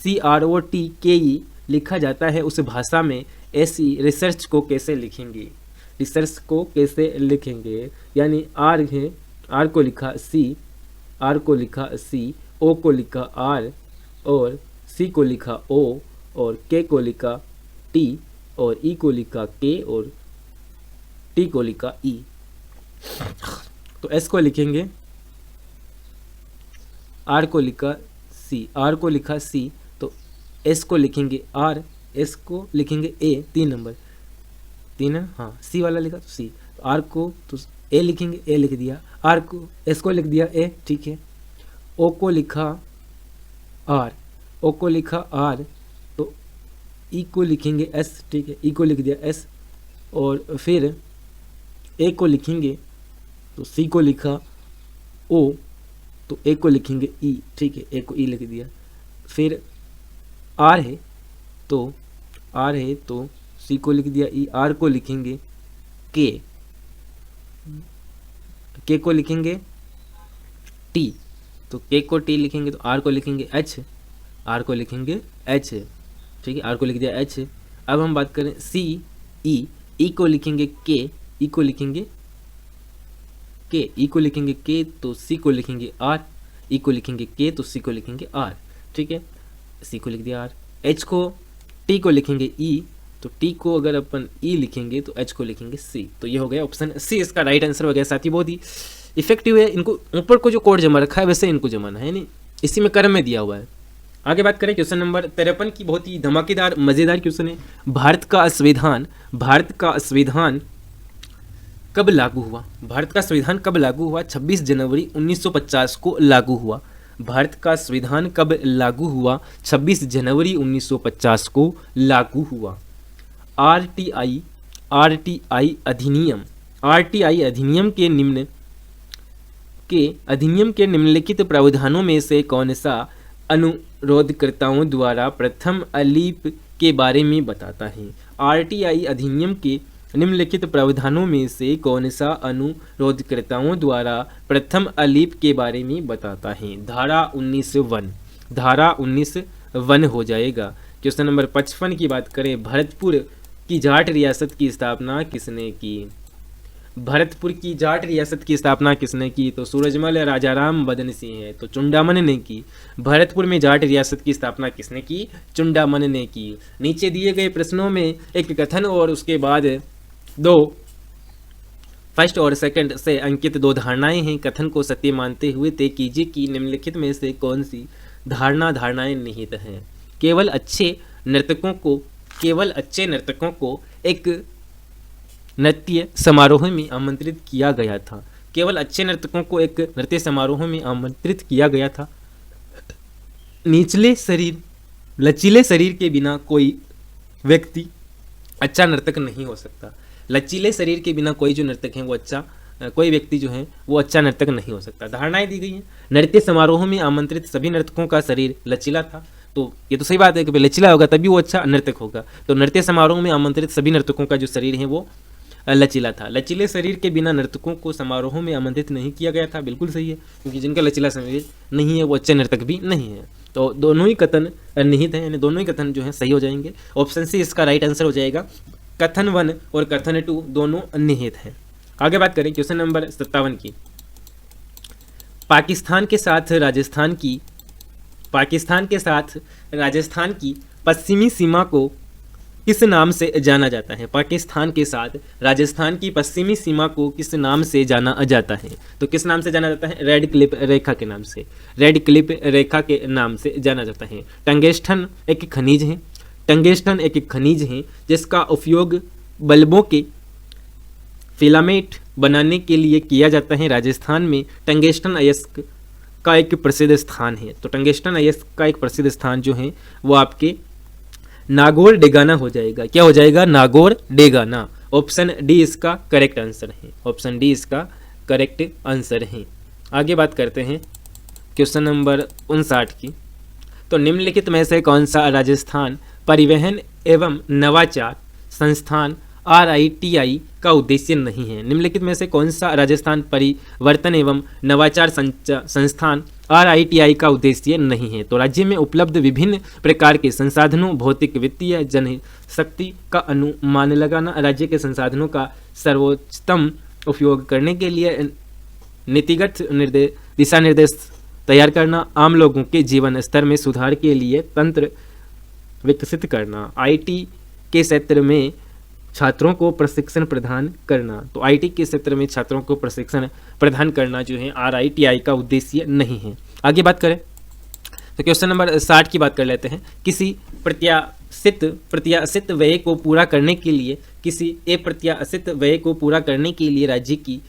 CROTKE लिखा जाता है। उस भाषा में ऐसी रिसर्च को कैसे लिखेंगे, यानी आर है, आर को लिखा सी, ओ को लिखा आर, और सी को लिखा ओ, और के को लिखा टी, और ई को लिखा के, और टी को लिखा ई। तो एस को लिखेंगे, आर को लिखा सी, तो एस को लिखेंगे आर, एस को लिखेंगे ए, 3 नंबर 3 है, हाँ सी वाला लिखा तो सी, तो आर को तो ए लिखेंगे, ए लिख दिया, आर को एस को लिख दिया ए, ठीक है। ओ को लिखा आर, तो ई को लिखेंगे एस, ठीक है, ई को लिख दिया एस, और फिर ए को लिखेंगे तो सी को लिखा ओ, तो ए को लिखेंगे ई, ठीक है, ए को ई लिख दिया। फिर आर है तो सी को लिख दिया ई, आर को लिखेंगे के को लिखेंगे टी, तो के को टी लिखेंगे, तो आर को लिखेंगे एच, ठीक है, आर को लिख दिया एच। अब हम बात करें सी ई, ई को लिखेंगे के, ई को लिखेंगे के, तो सी को लिखेंगे आर, ई को लिखेंगे के, तो सी को लिखेंगे आर, ठीक है, सी को लिख दिया आर। एच को टी को लिखेंगे ई, तो टी को अगर अपन ई लिखेंगे तो एच को लिखेंगे सी। तो ये हो गया ऑप्शन सी इसका राइट आंसर हो गया। साथ ही बहुत ही इफेक्टिव है। इनको ऊपर को जो कोड जमा रखा है वैसे इनको जमाना है, नहीं इसी में क्रम में दिया हुआ है। आगे बात करें क्वेश्चन नंबर 53 की, बहुत ही धमाकेदार मजेदार क्वेश्चन है। भारत का संविधान कब लागू हुआ? भारत का संविधान कब लागू हुआ? 26 जनवरी 1950 को लागू हुआ। भारत का संविधान कब लागू हुआ? 26 जनवरी 1950 को लागू हुआ। आरटीआई अधिनियम के निम्नलिखित प्रावधानों में से कौन सा अनुरोधकर्ताओं द्वारा प्रथम अलीप के बारे में बताता है? आरटीआई अधिनियम के निम्नलिखित प्रावधानों में से कौन सा अनुरोधकर्ताओं द्वारा प्रथम अलीप के बारे में बताता है? धारा 19(1) हो जाएगा। क्वेश्चन नंबर 55 की बात करें, भरतपुर की जाट रियासत की स्थापना किसने की? भरतपुर की जाट रियासत की स्थापना किसने की? तो सूरजमल राजाराम बदनसिंह है, तो चुंडामन ने की। भरतपुर में जाट रियासत की स्थापना किसने की? चुंडामन ने की। नीचे दिए गए प्रश्नों में एक कथन और उसके बाद दो फर्स्ट और सेकंड से अंकित दो धारणाएं हैं। कथन को सत्य मानते हुए तय कीजिए कि निम्नलिखित में से कौन सी धारणाएं निहित हैं। केवल अच्छे नर्तकों को एक नृत्य समारोह में आमंत्रित किया गया था। केवल अच्छे नर्तकों को एक नृत्य समारोह में आमंत्रित किया गया था। लचीले शरीर के बिना कोई व्यक्ति अच्छा नर्तक नहीं हो सकता। लचीले शरीर के बिना कोई जो नर्तक है वो कोई व्यक्ति जो है वो अच्छा नर्तक नहीं हो सकता। धारणाएं दी गई हैं। नृत्य समारोह में आमंत्रित सभी नर्तकों का शरीर लचीला था, तो ये तो सही बात है कि लचीला होगा तभी वो अच्छा नर्तक होगा। तो नृत्य समारोह में आमंत्रित सभी नर्तकों का जो शरीर है वो लचीला था। लचीले शरीर के बिना नर्तकों को समारोह में आमंत्रित नहीं किया गया था, बिल्कुल सही है, क्योंकि जिनका लचीला शरीर नहीं है वो अच्छे नर्तक भी नहीं है। तो दोनों ही कथन निहित हैं, यानी दोनों ही कथन जो है सही हो जाएंगे। ऑप्शन सी इसका राइट आंसर हो जाएगा। कथन 1 और कथन 2 दोनों निहित हैं। आगे बात करें क्वेश्चन नंबर 57 की। पाकिस्तान के साथ राजस्थान की पश्चिमी सीमा को किस नाम से जाना जाता है? पाकिस्तान के साथ राजस्थान की पश्चिमी सीमा को किस नाम से जाना जाता है? तो किस नाम से जाना जाता है? रेड क्लिप रेखा के नाम से। रेड क्लिप रेखा के नाम से जाना जाता है। टंगस्टन एक खनिज है जिसका उपयोग बल्बों के फिलामेंट बनाने के लिए किया जाता है। राजस्थान में टंगस्टन अयस्क का एक प्रसिद्ध स्थान है। तो टंगस्टन अयस्क का एक प्रसिद्ध स्थान जो है वो आपके नागौर डेगाना हो जाएगा। क्या हो जाएगा? नागौर डेगाना। ऑप्शन डी इसका करेक्ट आंसर है। आगे बात करते हैं क्वेश्चन नंबर 59 की। तो निम्नलिखित में से कौन सा राजस्थान परिवहन एवं नवाचार संस्थान RITI का उद्देश्य नहीं है? निम्नलिखित में से कौन सा राजस्थान परिवर्तन एवं नवाचार संस्थान RITI का उद्देश्य नहीं है? तो राज्य में उपलब्ध विभिन्न प्रकार के संसाधनों, भौतिक, वित्तीय, जनशक्ति का अनुमान लगाना, राज्य के संसाधनों का सर्वोत्तम उपयोग करने के लिए नीतिगत दिशा निर्देश तैयार करना, आम लोगों के जीवन स्तर में सुधार के लिए तंत्र विकसित करना, IT के क्षेत्र में छात्रों को प्रशिक्षण प्रदान करना। तो IT के क्षेत्र में छात्रों को प्रशिक्षण प्रदान करना जो है RITI का उद्देश्य नहीं है। आगे बात करें तो क्वेश्चन नंबर 60 की बात कर लेते हैं। किसी प्रत्याशित व्यय को पूरा करने के लिए राज्य की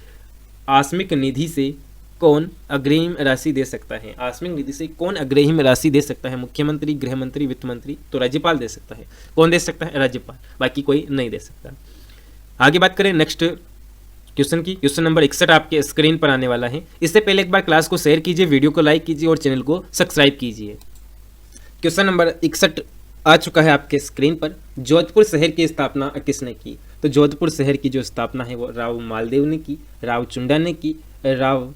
आकस्मिक निधि से कौन अग्रिम राशि दे सकता है? आकस्मिक निधि से कौन अग्रिम राशि दे सकता है? मुख्यमंत्री, गृह मंत्री, वित्त मंत्री? तो राज्यपाल दे सकता है। कौन दे सकता है? राज्यपाल, बाकी कोई नहीं दे सकता। आगे बात करें नेक्स्ट क्वेश्चन की। क्वेश्चन नंबर 61 आपके स्क्रीन पर आने वाला है। इससे पहले एक बार क्लास को शेयर कीजिए, वीडियो को लाइक कीजिए और चैनल को सब्सक्राइब कीजिए। क्वेश्चन नंबर 61 आ चुका है आपके स्क्रीन पर। जोधपुर शहर की स्थापना किसने की? तो जोधपुर शहर की जो स्थापना है वो राव मालदेव ने की, राव चुंडा ने की, राव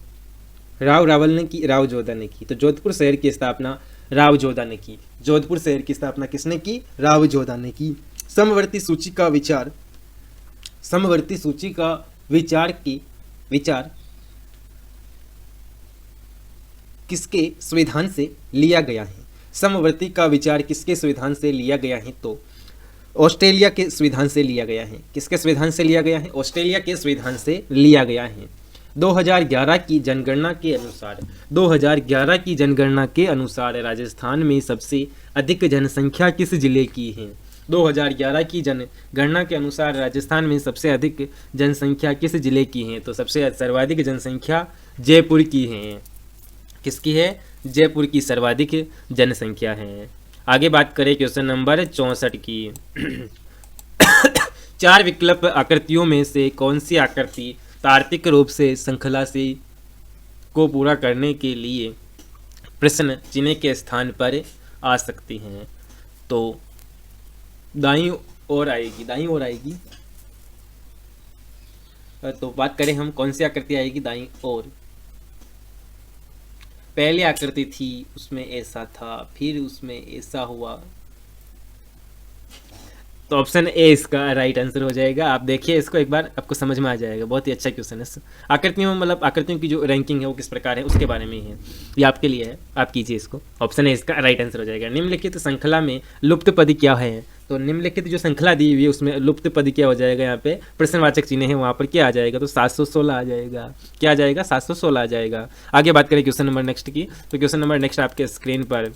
रावल ने की, राव जोधा ने की। तो जोधपुर शहर की स्थापना राव जोधा ने की। जोधपुर शहर की स्थापना किसने की? राव जोधा ने की। समवर्ती सूची का विचार किसके संविधान से लिया गया है? समवर्ती का विचार किसके संविधान से लिया गया है? तो ऑस्ट्रेलिया के संविधान से लिया गया है। किसके संविधान से लिया गया है? ऑस्ट्रेलिया के संविधान से लिया गया है। 2011 की जनगणना के अनुसार राजस्थान में सबसे अधिक जनसंख्या किस जिले की है? 2011 की जनगणना के अनुसार राजस्थान में सबसे अधिक जनसंख्या किस जिले की है? तो सबसे सर्वाधिक जनसंख्या जयपुर की है। किसकी है? जयपुर की सर्वाधिक जनसंख्या है। आगे बात करें क्वेश्चन नंबर 64 की। 4 विकल्प आकृतियों में से कौन सी आकृति तार्किक रूप से श्रृंखला से को पूरा करने के लिए प्रश्न चिन्ह के स्थान पर आ सकती हैं? तो दाईं ओर आएगी, दाईं ओर आएगी। तो बात करें हम कौन सी आकृति आएगी दाईं ओर। पहली आकृति थी उसमें ऐसा था, फिर उसमें ऐसा हुआ, तो ऑप्शन ए इसका राइट आंसर हो जाएगा। आप देखिए इसको एक बार, आपको समझ में आ जाएगा। बहुत ही अच्छा क्वेश्चन है। आकृतियों मतलब आकृतियों की जो रैंकिंग है वो किस प्रकार है उसके बारे में ही है, ये आपके लिए है, आप कीजिए इसको। ऑप्शन ए इसका राइट आंसर हो जाएगा। निम्नलिखित श्रृंखला में लुप्त पद क्या है? तो निम्नलिखित जो श्रृंखला दी हुई है उसमें लुप्त पद क्या हो जाएगा? यहाँ पे प्रश्नवाचक चिन्ह है, वहाँ पर क्या आ जाएगा? तो 716 आ जाएगा। क्या आ जाएगा? 716 आ जाएगा। आगे बात करें क्वेश्चन नंबर नेक्स्ट की। तो क्वेश्चन नंबर नेक्स्ट आपके स्क्रीन पर,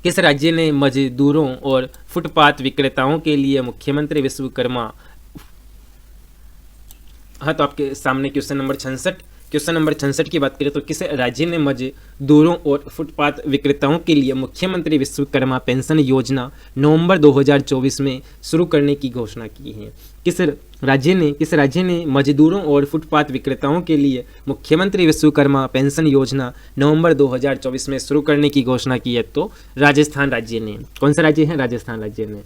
किस राज्य ने मजदूरों और फुटपाथ विक्रेताओं के लिए मुख्यमंत्री विश्वकर्मा, हाँ तो आपके सामने क्वेश्चन नंबर 66 की बात करें तो किस राज्य ने मजदूरों और फुटपाथ विक्रेताओं के लिए मुख्यमंत्री विश्वकर्मा पेंशन योजना नवंबर 2024 में शुरू करने की घोषणा की है? किस राज्य ने मजदूरों और फुटपाथ विक्रेताओं के लिए मुख्यमंत्री विश्वकर्मा पेंशन योजना नवंबर 2024 में शुरू करने की घोषणा की है? तो राजस्थान राज्य ने। कौन सा राज्य है? राजस्थान राज्य ने।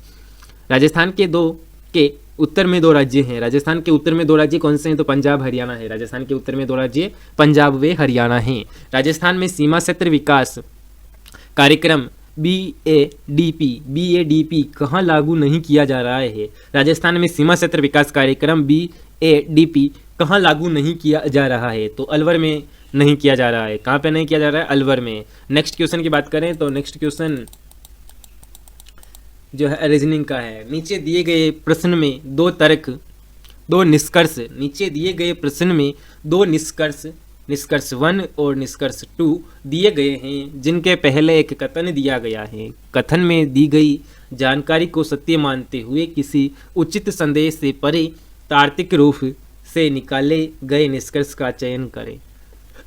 राजस्थान के उत्तर में 2 राज्य हैं। राजस्थान के उत्तर में 2 राज्य कौन से हैं? तो पंजाब हरियाणा है। राजस्थान के उत्तर में 2 राज्य पंजाब व हरियाणा हैं। राजस्थान में सीमा क्षेत्र विकास कार्यक्रम BADP कहाँ लागू नहीं किया जा रहा है? राजस्थान में सीमा क्षेत्र विकास कार्यक्रम BADP कहाँ लागू नहीं किया जा रहा है? तो अलवर में नहीं किया जा रहा है। कहाँ पे नहीं किया जा रहा है? अलवर में। नेक्स्ट क्वेश्चन की बात करें तो नेक्स्ट क्वेश्चन जो है रीजनिंग का है। नीचे दिए गए प्रश्न में 2 निष्कर्ष, नीचे दिए गए प्रश्न में 2 निष्कर्ष 1 और निष्कर्ष 2 दिए गए हैं, जिनके पहले एक कथन दिया गया है। कथन में दी गई जानकारी को सत्य मानते हुए किसी उचित संदेश से परे तार्किक रूप से निकाले गए निष्कर्ष का चयन करें।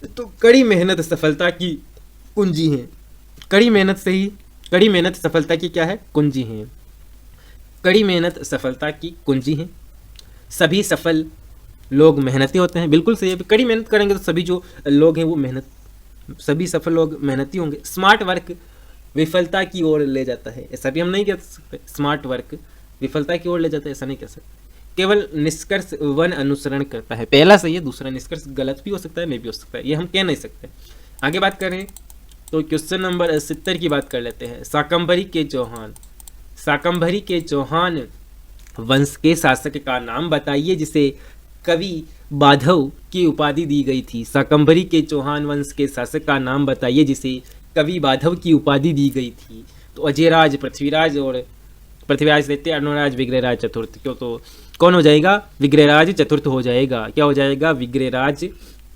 तो कड़ी मेहनत सफलता की कुंजी है। कड़ी मेहनत सफलता की क्या है? कुंजी है। कड़ी मेहनत सफलता की कुंजी है। सभी सफल लोग मेहनती होते हैं। बिल्कुल सही है। कड़ी मेहनत करेंगे तो सभी जो लोग हैं वो सभी सफल लोग मेहनती होंगे। स्मार्ट वर्क विफलता की ओर ले जाता है, ऐसा भी हम नहीं कह सकते। स्मार्ट वर्क विफलता की ओर ले जाता है, ऐसा नहीं कह सकते। केवल निष्कर्ष 1 अनुसरण करता है। पहला सही है, दूसरा निष्कर्ष गलत भी हो सकता है, नहीं भी हो सकता है, ये हम कह नहीं सकते। आगे बात करें तो क्वेश्चन नंबर 70 की बात कर लेते हैं। शाकंभरी के चौहान वंश के शासक का नाम बताइए जिसे कवि बाधव की उपाधि दी गई थी। शाकंभरी के चौहान वंश के शासक का नाम बताइए जिसे कवि बाधव की उपाधि दी गई थी। तो अजयराज, पृथ्वीराज तृतीय, अनुराज, विग्रहराज चतुर्थ। क्यों? तो कौन हो जाएगा? विग्रहराज चतुर्थ हो जाएगा। क्या हो जाएगा? विग्रहराज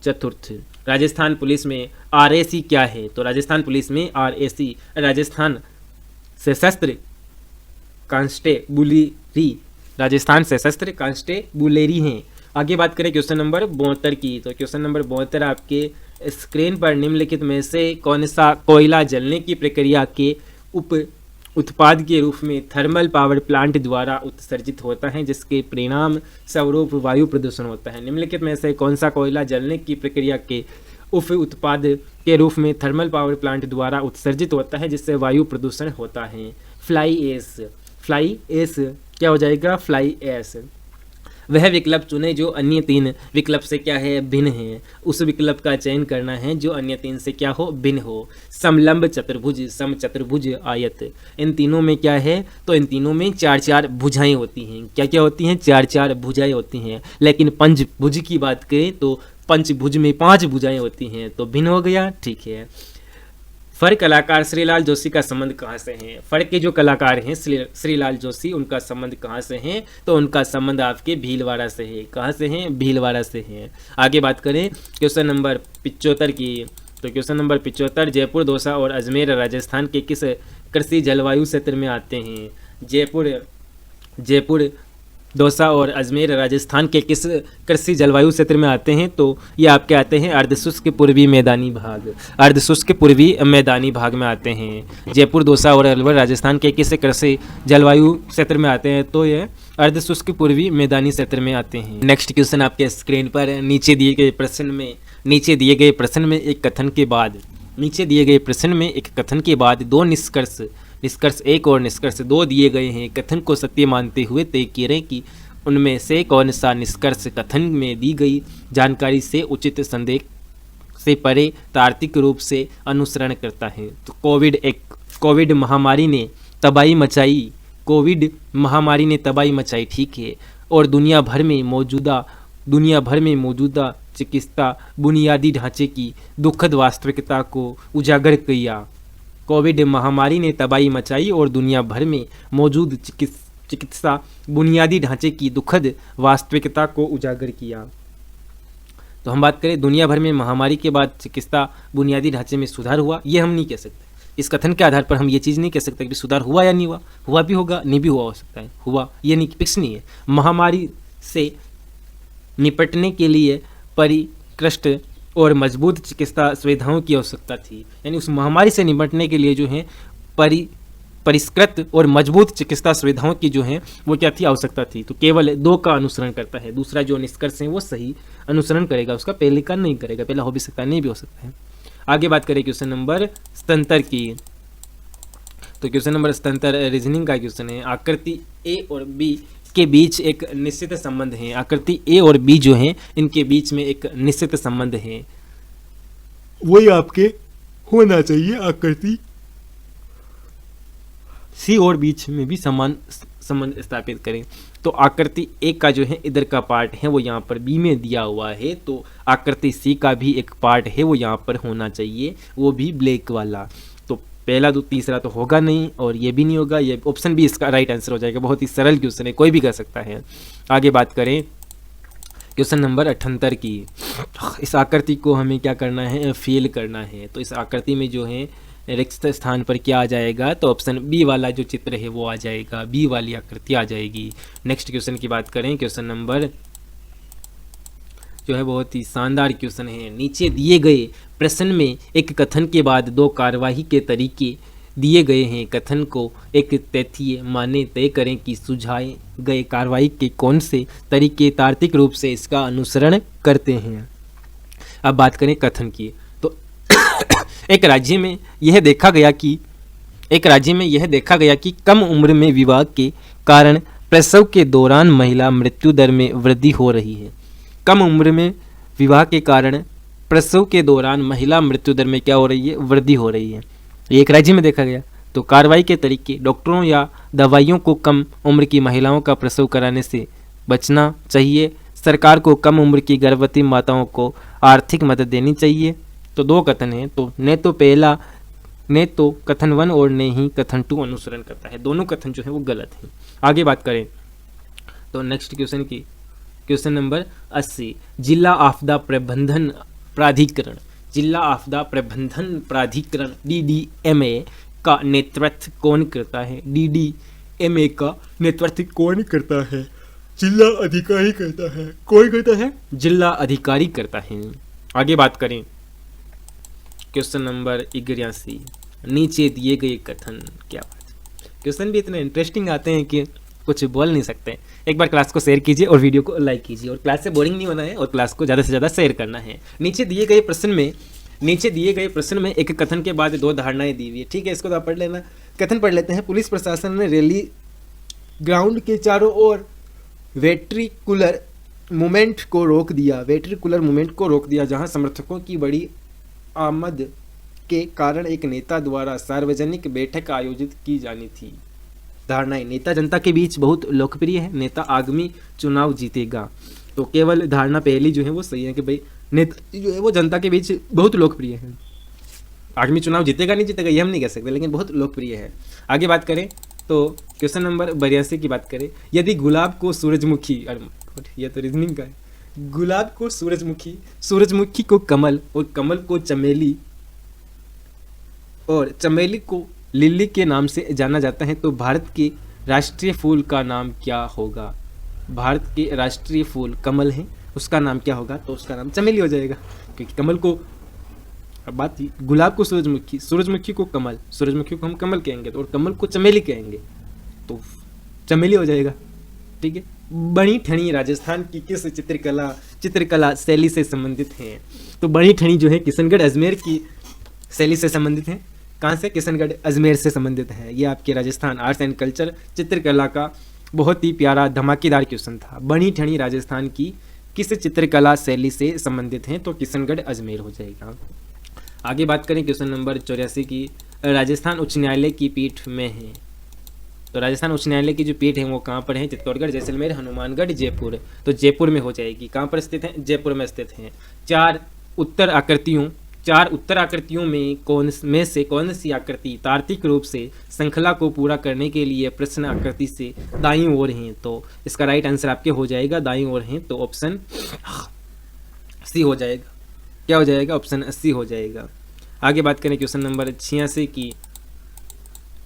चतुर्थ। राजस्थान पुलिस में RAC क्या है? तो राजस्थान पुलिस में RAC राजस्थान सशस्त्र कांस्टेबुलरी, राजस्थान सशस्त्र कांस्टेबुलरी हैं। आगे बात करें क्वेश्चन नंबर 72 की। तो क्वेश्चन नंबर 72 आपके स्क्रीन पर निम्नलिखित में से कौन सा कोयला जलने की प्रक्रिया के उत्पाद के रूप में थर्मल पावर प्लांट द्वारा उत्सर्जित होता है, जिसके परिणाम स्वरूप वायु प्रदूषण होता है? निम्नलिखित में से कौन सा कोयला जलने की प्रक्रिया के उत्पाद के रूप में थर्मल पावर प्लांट द्वारा उत्सर्जित होता है, जिससे वायु प्रदूषण होता है? फ्लाई एश क्या हो जाएगा? Fly ash. वह विकल्प चुने जो अन्य 3 विकल्प से क्या है? भिन्न है। उस विकल्प का चयन करना है जो अन्य 3 से क्या हो? भिन्न हो। समलंब चतुर्भुज, समचतुर्भुज, आयत, इन तीनों में क्या है? तो इन तीनों में 4-4 भुजाएं होती हैं। क्या क्या होती हैं? 4-4 भुजाएं होती हैं। लेकिन पंचभुज की बात करें तो पंचभुज में 5 भुजाएं होती हैं। तो भिन्न हो गया, ठीक है। फर कलाकार श्रीलाल जोशी का संबंध कहाँ से है? फर के जो कलाकार हैं श्रीलाल जोशी, उनका संबंध कहाँ से है? तो उनका संबंध आपके भीलवाड़ा से है। कहाँ से हैं? भीलवाड़ा से हैं। आगे बात करें क्वेश्चन नंबर 75 की। तो क्वेश्चन नंबर 75, जयपुर, दौसा और अजमेर राजस्थान के किस कृषि जलवायु क्षेत्र में आते हैं? जयपुर दौसा और अजमेर राजस्थान के किस कृषि जलवायु क्षेत्र में आते हैं? तो ये आपके आते हैं अर्धशुष्क पूर्वी मैदानी भाग, अर्धशुष्क पूर्वी मैदानी भाग में आते हैं। जयपुर, दौसा और अलवर राजस्थान के किस कृषि जलवायु क्षेत्र में आते हैं? तो ये अर्धशुष्क पूर्वी मैदानी क्षेत्र में आते हैं। नेक्स्ट क्वेश्चन आपके स्क्रीन पर नीचे दिए गए प्रश्न में एक कथन के बाद दो निष्कर्ष एक और निष्कर्ष दो दिए गए हैं। कथन को सत्य मानते हुए तय करें कि उनमें से कौन सा निष्कर्ष कथन में दी गई जानकारी से उचित संदेह से परे तार्किक रूप से अनुसरण करता है। तो कोविड महामारी ने तबाही मचाई, ठीक है, और दुनिया भर में मौजूदा चिकित्सा बुनियादी ढांचे की दुखद वास्तविकता को उजागर किया। कोविड महामारी ने तबाही मचाई और दुनिया भर में मौजूद चिकित्सा बुनियादी ढांचे की दुखद वास्तविकता को उजागर किया। तो हम बात करें दुनिया भर में महामारी के बाद चिकित्सा बुनियादी ढांचे में सुधार हुआ, ये हम नहीं कह सकते। इस कथन के आधार पर हम ये चीज़ नहीं कह सकते कि सुधार हुआ या नहीं हुआ, हुआ भी होगा, नहीं भी हुआ हो सकता है, हुआ ये नहीं, फिक्स नहीं है। महामारी से निपटने के लिए परिष्कृत और मजबूत चिकित्सा सुविधाओं की आवश्यकता थी, यानी उस महामारी से निपटने के लिए जो है परिष्कृत और मजबूत चिकित्सा सुविधाओं की जो है वो क्या थी, आवश्यकता थी। तो केवल दो का अनुसरण करता है, दूसरा जो निष्कर्ष है वो सही अनुसरण करेगा, उसका पहले का नहीं करेगा। पहला हो भी सकता है, नहीं भी हो सकता है। आगे बात करें क्वेश्चन नंबर 77 की। तो क्वेश्चन नंबर 77 रीजनिंग का क्वेश्चन है। आकृति ए और बी के बीच एक निश्चित संबंध है। आकृति ए और बी जो है इनके बीच में एक निश्चित संबंध है, वही आपके होना चाहिए। आकृति सी और बीच में भी समान संबंध स्थापित करें। तो आकृति ए का जो है इधर का पार्ट है वो यहाँ पर बी में दिया हुआ है, तो आकृति सी का भी एक पार्ट है वो यहाँ पर होना चाहिए, वो भी ब्लैक वाला। तो पहला तो तीसरा तो होगा नहीं और ये भी नहीं होगा, ये ऑप्शन भी इसका राइट आंसर हो जाएगा। बहुत ही सरल क्वेश्चन है, कोई भी कर सकता है। आगे बात करें क्वेश्चन नंबर 78 की। इस आकृति को हमें क्या करना है, फेल करना है। तो इस आकृति में जो है रिक्त स्थान पर क्या आ जाएगा, तो ऑप्शन बी वाला जो चित्र है वो आ जाएगा, बी वाली आकृति आ जाएगी। नेक्स्ट क्वेश्चन की बात करें, क्वेश्चन नंबर जो है बहुत ही शानदार क्वेश्चन है। नीचे दिए गए प्रश्न में एक कथन के बाद दो कार्यवाही के तरीके दिए गए हैं। कथन को एक तथ्य माने तय करें कि सुझाए गए कार्रवाई के कौन से तरीके तार्किक रूप से इसका अनुसरण करते हैं। अब बात करें कथन की। तो एक राज्य में यह देखा गया कि कम उम्र में विवाह के कारण प्रसव के दौरान महिला मृत्यु दर में वृद्धि हो रही है। कम उम्र में विवाह के कारण प्रसव के दौरान महिला मृत्यु दर में क्या हो रही है, वृद्धि हो रही है। एक राज्य में देखा गया। तो कार्रवाई के तरीके, डॉक्टरों या दवाइयों को कम उम्र की महिलाओं का प्रसव कराने से बचना चाहिए। सरकार को कम उम्र की गर्भवती माताओं को आर्थिक मदद देनी चाहिए। तो दो कथन हैं, तो ने तो कथन 1 और ने ही कथन 2 अनुसरण करता है। दोनों कथन जो है वो गलत हैं। आगे बात करें तो नेक्स्ट क्वेश्चन की, क्वेश्चन नंबर 80 जिला आपदा प्रबंधन प्राधिकरण DDMA का नेतृत्व कौन करता है? DDMA का नेतृत्व कौन करता है? जिला अधिकारी करता है। कौन करता है? जिला अधिकारी करता है। आगे बात करें क्वेश्चन नंबर 81 नीचे दिए गए कथन, क्या बात, क्वेश्चन भी इतने इंटरेस्टिंग आते हैं कि कुछ बोल नहीं सकते। एक बार क्लास को शेयर कीजिए और वीडियो को लाइक कीजिए, और क्लास से बोरिंग नहीं होना है और क्लास को ज़्यादा से ज़्यादा शेयर करना है। नीचे दिए गए प्रश्न में एक कथन के बाद दो धारणाएं दी हुई है, ठीक है, इसको तो आप पढ़ लेना। कथन पढ़ लेते हैं। पुलिस प्रशासन ने रैली ग्राउंड के चारों ओर वेट्रिकुलर मूवमेंट को रोक दिया, जहां समर्थकों की बड़ी आमद के कारण एक नेता द्वारा सार्वजनिक बैठक आयोजित की जानी थी। धारणाएं, नेता जनता के बीच बहुत लोकप्रिय है, नेता आगामी चुनाव जीतेगा। तो केवल धारणा पहली जो है वो सही है कि भाई नेता जो है वो जनता के बीच बहुत लोकप्रिय है। आगामी चुनाव जीतेगा नहीं जीतेगा ये हम नहीं कह सकते, लेकिन बहुत लोकप्रिय है। आगे बात करें तो क्वेश्चन नंबर 82 की बात करें। यदि गुलाब को सूरजमुखी, ये तो रीजनिंग का है, गुलाब को सूरजमुखी को कमल और कमल को चमेली और चमेली को लिली के नाम से जाना जाता है, तो भारत के राष्ट्रीय फूल का नाम क्या होगा? भारत के राष्ट्रीय फूल कमल है, उसका नाम क्या होगा? तो उसका नाम चमेली हो जाएगा, क्योंकि कमल को, अब बात थी, गुलाब को सूरजमुखी, सूरजमुखी को कमल, सूरजमुखी को हम कमल कहेंगे और कमल को चमेली कहेंगे, तो चमेली हो जाएगा। ठीक है। बणी ठणी राजस्थान की किस चित्रकला शैली से संबंधित है? तो बणी ठणी जो है किशनगढ़ अजमेर की शैली से संबंधित है। कहाँ से? किशनगढ़ अजमेर से संबंधित है। ये आपके राजस्थान आर्ट्स एंड कल्चर चित्रकला का बहुत ही प्यारा धमाकेदार क्वेश्चन था। बणी ठणी राजस्थान की किस चित्रकला शैली से संबंधित है? तो किशनगढ़ अजमेर हो जाएगा। आगे बात करें क्वेश्चन नंबर 84 की, राजस्थान उच्च न्यायालय की पीठ में है। तो राजस्थान उच्च न्यायालय की जो पीठ है वो कहाँ पर है? चित्तौड़गढ़, जैसलमेर, हनुमानगढ़, जयपुर। तो जयपुर में हो जाएगी। कहाँ पर स्थित है? जयपुर में स्थित है। चार उत्तर आकृतियों में कौन सी आकृति तार्किक रूप से श्रृंखला को पूरा करने के लिए प्रश्न आकृति से दाईं ओर हैं? तो इसका राइट आंसर आपके हो जाएगा दाईं ओर हैं, तो ऑप्शन सी हो जाएगा। क्या हो जाएगा? ऑप्शन सी हो जाएगा। आगे बात करें क्वेश्चन नंबर 86 की।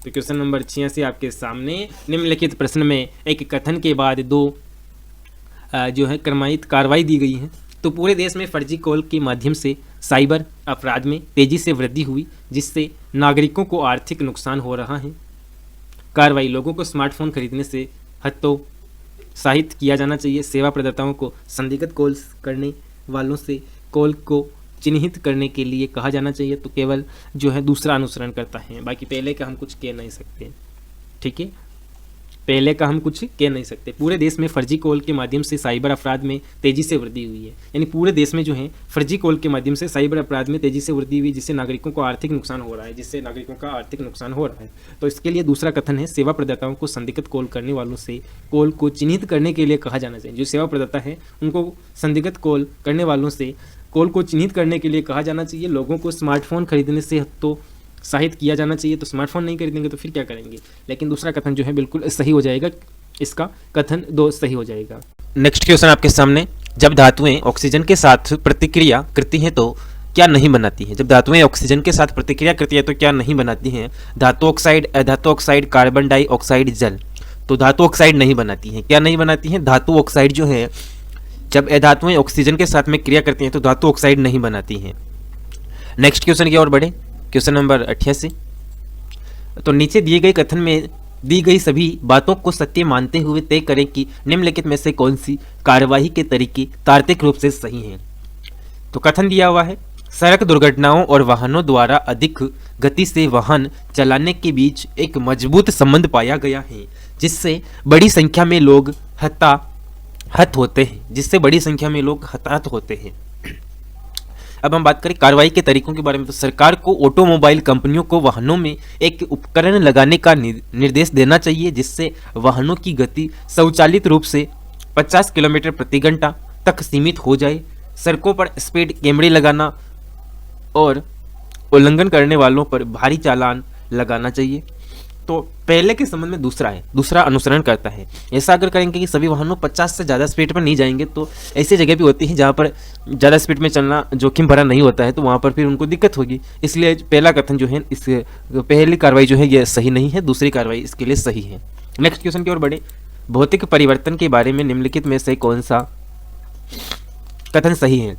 तो क्वेश्चन नंबर 86 आपके सामने, निम्नलिखित प्रश्न में एक कथन के बाद दो जो है क्रमांकित कार्रवाई दी गई है। तो पूरे देश में फर्जी कॉल के माध्यम से साइबर अपराध में तेजी से वृद्धि हुई, जिससे नागरिकों को आर्थिक नुकसान हो रहा है। कार्रवाई, लोगों को स्मार्टफोन खरीदने से हतोत्साहित किया जाना चाहिए। सेवा प्रदाताओं को संदिग्ध कॉल करने वालों से कॉल को चिन्हित करने के लिए कहा जाना चाहिए। तो केवल जो है दूसरा अनुसरण करता है, बाकी पहले का हम कुछ कह नहीं सकते। ठीक है, पहले का हम कुछ कह नहीं सकते। पूरे देश में फर्जी कॉल के माध्यम से साइबर अपराध में तेजी से वृद्धि हुई है। यानी पूरे देश में जो है फर्जी कॉल के माध्यम से साइबर अपराध में तेजी से वृद्धि हुई, जिससे नागरिकों को आर्थिक नुकसान हो रहा है। तो इसके लिए दूसरा कथन है, सेवा प्रदाताओं को संदिग्ध कॉल करने वालों से कॉल को चिन्हित करने के लिए कहा जाना चाहिए। जो सेवा प्रदाता है उनको संदिग्ध कॉल करने वालों से कॉल को चिन्हित करने के लिए कहा जाना चाहिए। लोगों को स्मार्टफोन खरीदने से हतोत्साहित किया जाना चाहिए। तो स्मार्टफोन नहीं खरीदेंगे तो फिर क्या करेंगे? लेकिन दूसरा कथन जो है बिल्कुल सही हो जाएगा, इसका कथन 2 सही हो जाएगा। नेक्स्ट क्वेश्चन आपके सामने, जब धातुएं ऑक्सीजन के साथ प्रतिक्रिया करती हैं तो क्या नहीं बनाती हैं? जब धातुएं ऑक्सीजन के साथ प्रतिक्रिया करती हैं तो क्या नहीं बनाती हैं? धातु ऑक्साइड, अधातु ऑक्साइड, कार्बन डाइऑक्साइड, जल। तो धातु ऑक्साइड नहीं बनाती हैं। क्या नहीं बनाती हैं? धातु ऑक्साइड जो है, जब अधातुएं ऑक्सीजन के साथ में क्रिया करती हैं तो धातु ऑक्साइड नहीं बनाती हैं। नेक्स्ट क्वेश्चन की ओर बढ़े, क्वेश्चन नंबर 88। तो नीचे दिए गए कथन में दी गई सभी बातों को सत्य मानते हुए तय करें कि निम्नलिखित में से कौन सी कार्यवाही के तरीके तार्किक रूप से सही हैं। तो कथन दिया हुआ है, सड़क दुर्घटनाओं और वाहनों द्वारा अधिक गति से वाहन चलाने के बीच एक मजबूत संबंध पाया गया है, जिससे बड़ी संख्या में लोग हताहत होते हैं। अब हम बात करें कार्रवाई के तरीकों के बारे में, तो सरकार को ऑटोमोबाइल कंपनियों को वाहनों में एक उपकरण लगाने का निर्देश देना चाहिए, जिससे वाहनों की गति स्वचालित रूप से 50 किलोमीटर प्रति घंटा तक सीमित हो जाए। सड़कों पर स्पीड कैमरे लगाना और उल्लंघन करने वालों पर भारी चालान लगाना चाहिए। तो पहले के संबंध में दूसरा अनुसरण करता है। ऐसा अगर करेंगे कि सभी वाहनों 50 से ज़्यादा स्पीड पर नहीं जाएंगे, तो ऐसी जगह भी होती है जहाँ पर ज़्यादा स्पीड में चलना जोखिम भरा नहीं होता है, तो वहाँ पर फिर उनको दिक्कत होगी। इसलिए पहला कथन जो है, इस पहली कार्रवाई जो है ये सही नहीं है, दूसरी कार्रवाई इसके लिए सही है। नेक्स्ट क्वेश्चन की ओर बढ़े, भौतिक परिवर्तन के बारे में निम्नलिखित में से कौन सा कथन सही है?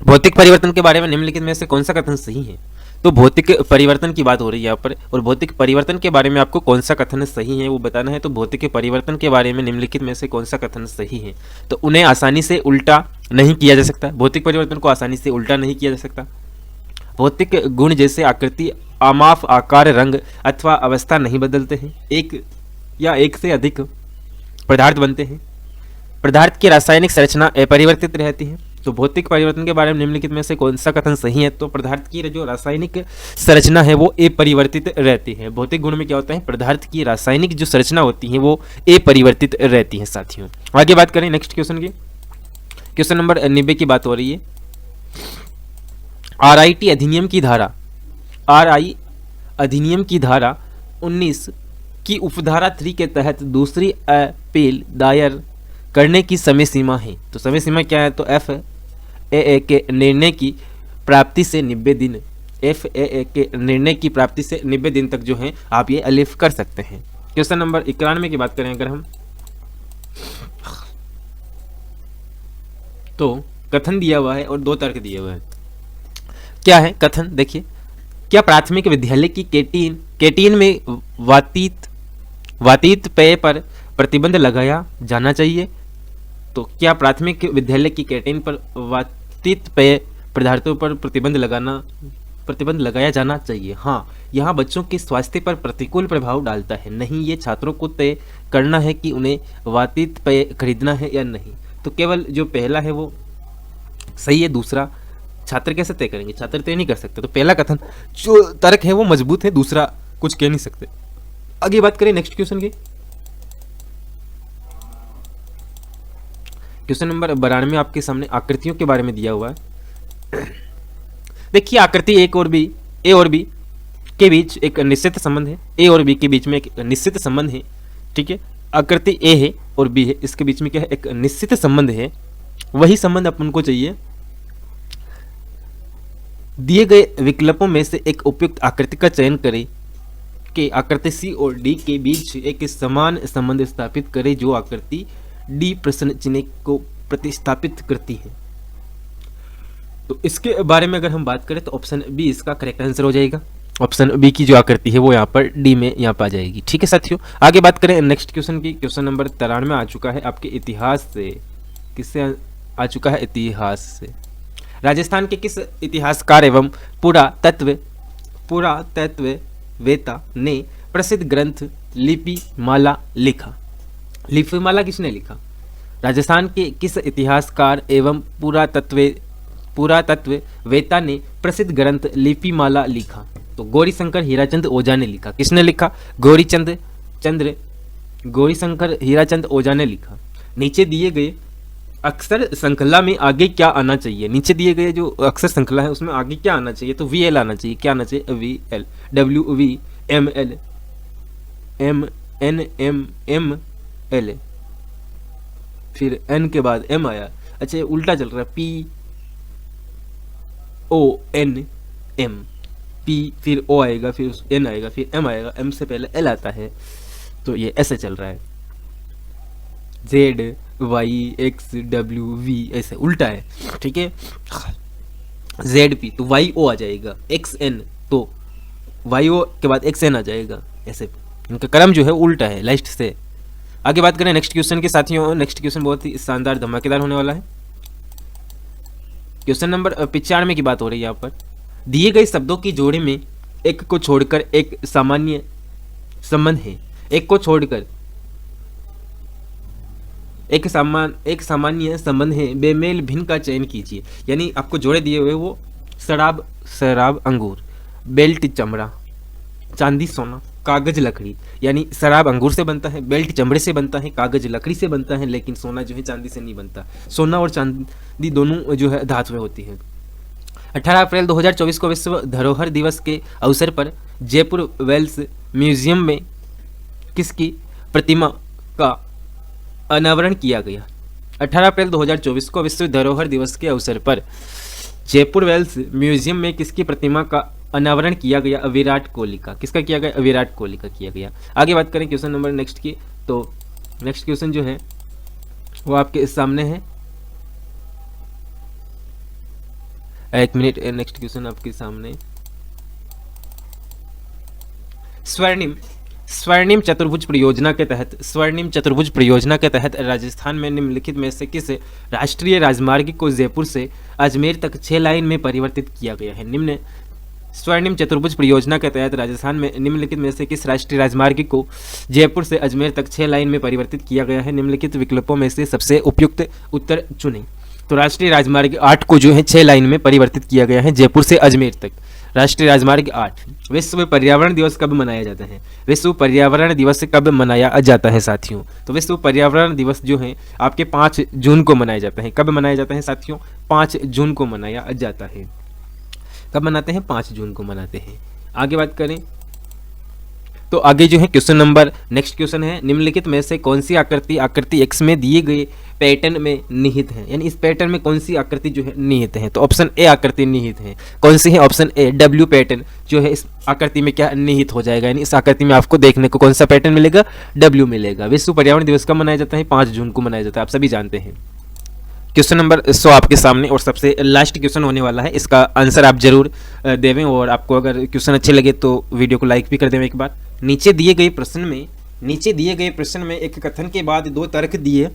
भौतिक परिवर्तन के बारे में निम्नलिखित में से कौन सा कथन सही है? तो भौतिक परिवर्तन की बात हो रही है यहाँ पर, और भौतिक परिवर्तन के बारे में आपको कौन सा कथन सही है वो बताना है। तो भौतिक परिवर्तन के बारे में निम्नलिखित में से कौन सा कथन सही है? तो उन्हें आसानी से उल्टा नहीं किया जा सकता। भौतिक परिवर्तन को आसानी से उल्टा नहीं किया जा सकता। भौतिक गुण जैसे आकृति, आमाप, आकार, रंग अथवा अवस्था नहीं बदलते हैं। एक या एक से अधिक पदार्थ बनते हैं। पदार्थ की रासायनिक संरचना अपरिवर्तित रहती है। तो भौतिक परिवर्तन के बारे में निम्नलिखित में से कौन सा कथन सही है? तो पदार्थ की जो रासायनिक संरचना है वो अपरिवर्तित रहती है। भौतिक गुण में क्या होता है? पदार्थ की रासायनिक जो संरचना होती है वो अपरिवर्तित रहती है साथियों। आगे बात करें नेक्स्ट क्वेश्चन की, क्वेश्चन नंबर 90 की बात हो रही है। RIT अधिनियम की धारा, RI अधिनियम की धारा 19 की उपधारा 3 के तहत दूसरी अपील दायर करने की समय सीमा है। तो समय सीमा क्या है? तो FAA के निर्णय की प्राप्ति से 90 दिन, FAA के निर्णय की प्राप्ति से 90 दिन तक जो है आप ये अलिफ कर सकते हैं। क्वेश्चन नंबर 91 की बात करें अगर हम, तो कथन दिया हुआ है और 2 तर्क दिए हुए हैं। क्या है कथन, देखिए, क्या प्राथमिक विद्यालय की कैंटीन में वातित पेय पर प्रतिबंध लगाया जाना चाहिए? तो क्या प्राथमिक विद्यालय की कैंटीन पर वातित पेय पदार्थों पर प्रतिबंध लगाया जाना चाहिए? हाँ, यहाँ बच्चों के स्वास्थ्य पर प्रतिकूल प्रभाव डालता है। नहीं, ये छात्रों को तय करना है कि उन्हें वातित पेय खरीदना है या नहीं। तो केवल जो पहला है वो सही है, दूसरा छात्र कैसे तय करेंगे? छात्र तय नहीं कर सकते। तो पहला कथन जो तर्क है वो मजबूत है, दूसरा कुछ कह नहीं सकते। आगे बात करें नेक्स्ट क्वेश्चन की। क्वेश्चन नंबर 92 आपके सामने आकृतियों के बारे में दिया हुआ है। देखिए, आकृति ए और बी के बीच एक निश्चित संबंध है। ए और बी के बीच में एक निश्चित संबंध है, ठीक है। आकृति ए है और बी है, इसके बीच में क्या है? एक निश्चित संबंध है। वही संबंध अपन को चाहिए। दिए गए विकल्पों में से एक उपयुक्त आकृति का चयन करें कि आकृति सी और डी के बीच एक समान संबंध स्थापित करें जो आकृति डी प्रश्न चिन्ह को प्रतिस्थापित करती है। तो इसके बारे में अगर हम बात करें तो ऑप्शन बी इसका करेक्ट आंसर हो जाएगा। ऑप्शन बी की जो आकृति है वो यहाँ पर डी में यहाँ पर आ जाएगी, ठीक है साथियों। आगे बात करें नेक्स्ट क्वेश्चन की। क्वेश्चन नंबर 93 आ चुका है आपके इतिहास से। किससे आ चुका है? इतिहास से। राजस्थान के किस इतिहासकार एवं पुरातत्ववेत्ता ने प्रसिद्ध ग्रंथ लिपिमाला लिखा? लिपिमाला किसने लिखा? राजस्थान के किस इतिहासकार एवं पुरातत्ववेत्ता ने प्रसिद्ध ग्रंथ लिपिमाला लिखा? तो गौरीशंकर हीराचंद ओझा ने लिखा। किसने लिखा? गौरीशंकर हीराचंद ओझा ने लिखा। नीचे दिए गए अक्षर श्रृंखला में आगे क्या आना चाहिए? नीचे दिए गए जो अक्षर श्रृंखला है उसमें आगे क्या आना चाहिए? तो VL आना चाहिए। क्या आना चाहिए? VL, WV, ML, MN, ML, फिर N के बाद M आया। अच्छा, ये उल्टा चल रहा है। PONM, P फिर O आएगा, फिर N आएगा, फिर M आएगा, M से पहले L आता है। तो ये ऐसे चल रहा है, ZYXWV, ऐसे उल्टा है, ठीक है। ZP तो YO आ जाएगा, XN तो YO के बाद XN आ जाएगा। ऐसे इनका क्रम जो है उल्टा है लास्ट से। आगे बात करें नेक्स्ट क्वेश्चन के साथियों। नेक्स्ट क्वेश्चन बहुत ही शानदार धमाकेदार होने वाला है। क्वेश्चन नंबर 95 की बात हो रही है यहाँ पर। दिए गए शब्दों की जोड़ी में एक को छोड़कर एक सामान्य संबंध है। एक को छोड़कर एक सामान्य संबंध है। बेमेल भिन्न का चयन कीजिए। यानी आपको जोड़े दिए हुए वो शराब अंगूर, बेल्ट चमड़ा, चांदी सोना, कागज लकड़ी। यानी शराब अंगूर से बनता है, बेल्ट चमड़े से बनता है, कागज लकड़ी से बनता है, लेकिन सोना जो है चांदी से नहीं बनता। सोना और चांदी दोनों जो है धातुएं होती हैं। 18 अप्रैल 2024 को विश्व धरोहर दिवस के अवसर पर जयपुर वेल्स म्यूजियम में किसकी प्रतिमा का अनावरण किया गया? 18 अप्रैल 2024 को विश्व धरोहर दिवस के अवसर पर जयपुर वेल्स म्यूजियम में किसकी प्रतिमा का अनावरण किया गया? विराट कोहली का। किसका किया गया? विराट कोहली का किया गया। आगे बात करें क्वेश्चन नंबर नेक्स्ट की। तो नेक्स्ट क्वेश्चन जो है वो आपके सामने है। एक मिनट, नेक्स्ट क्वेश्चन आपके सामने। स्वर्णिम चतुर्भुज परियोजना के तहत राजस्थान में निम्नलिखित में से किस राष्ट्रीय राजमार्ग को जयपुर से अजमेर तक 6 लाइन में परिवर्तित किया गया है? स्वर्णिम चतुर्भुज परियोजना के तहत राजस्थान में निम्नलिखित में से किस राष्ट्रीय राजमार्ग को जयपुर से अजमेर तक 6 लाइन में परिवर्तित किया गया है? निम्नलिखित विकल्पों में से सबसे उपयुक्त उत्तर चुनें। तो राष्ट्रीय राजमार्ग 8 को जो है 6 लाइन में परिवर्तित किया गया है जयपुर से अजमेर तक। राष्ट्रीय राजमार्ग 8। विश्व पर्यावरण दिवस कब मनाया जाता है? विश्व पर्यावरण दिवस कब मनाया जाता है साथियों? तो विश्व पर्यावरण दिवस जो है आपके 5 जून को मनाया जाता है। कब मनाया जाता है साथियों? 5 जून को मनाया जाता है। कब मनाते हैं? 5 जून को मनाते हैं। आगे बात करें तो आगे जो है क्वेश्चन नंबर नेक्स्ट क्वेश्चन है। निम्नलिखित में से कौन सी आकृति X में दिए गए पैटर्न में निहित है, यानी इस पैटर्न में कौन सी आकृति जो है निहित है, तो ऑप्शन ए आकृति निहित है। कौन सी है? ऑप्शन ए डब्ल्यू पैटर्न जो है इस आकृति में क्या निहित हो जाएगा, यानी इस आकृति में आपको देखने को कौन सा पैटर्न मिलेगा? डब्ल्यू मिलेगा। विश्व पर्यावरण दिवस कब मनाया जाता है? 5 जून को मनाया जाता है, आप सभी जानते हैं। क्वेश्चन नंबर 100 आपके सामने और सबसे लास्ट क्वेश्चन होने वाला है, इसका आंसर आप जरूर देवें और आपको अगर क्वेश्चन अच्छे लगे तो वीडियो को लाइक भी कर देवें एक बार। नीचे दिए गए प्रश्न में एक कथन के बाद 2 तर्क दिए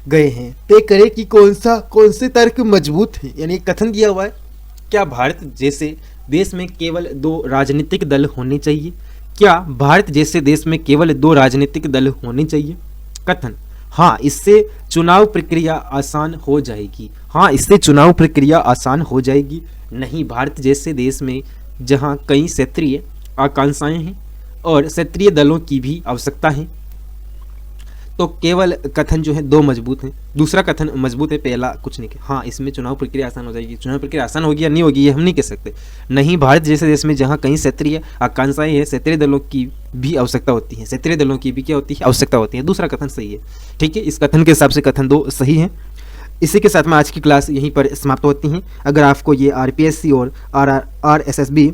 गए हैं, तय करें कि कौन से तर्क मजबूत है। यानी एक कथन दिया हुआ है, क्या भारत जैसे देश में केवल 2 राजनीतिक दल होने चाहिए? क्या भारत जैसे देश में केवल 2 राजनीतिक दल होने चाहिए? कथन, हाँ इससे चुनाव प्रक्रिया आसान हो जाएगी। हाँ इससे चुनाव प्रक्रिया आसान हो जाएगी। नहीं, भारत जैसे देश में जहाँ कई क्षेत्रीय आकांक्षाएं हैं और क्षेत्रीय दलों की भी आवश्यकता है, तो केवल कथन जो है 2 मजबूत हैं। दूसरा कथन मजबूत है, पहला कुछ नहीं। हाँ इसमें चुनाव प्रक्रिया आसान हो जाएगी। चुनाव प्रक्रिया आसान होगी या नहीं होगी ये हम नहीं कह सकते। नहीं, भारत जैसे देश में जहाँ कई क्षेत्रीय आकांक्षाएं हैं, क्षेत्रीय दलों की भी आवश्यकता होती है। क्षेत्रीय दलों की भी क्या होती है? आवश्यकता होती है। दूसरा कथन सही है। ठीक है, इस कथन के हिसाब से कथन 2 सही है। इसी के साथ में आज की क्लास यहीं पर समाप्त होती हैं। अगर आपको ये RPSC और RSSB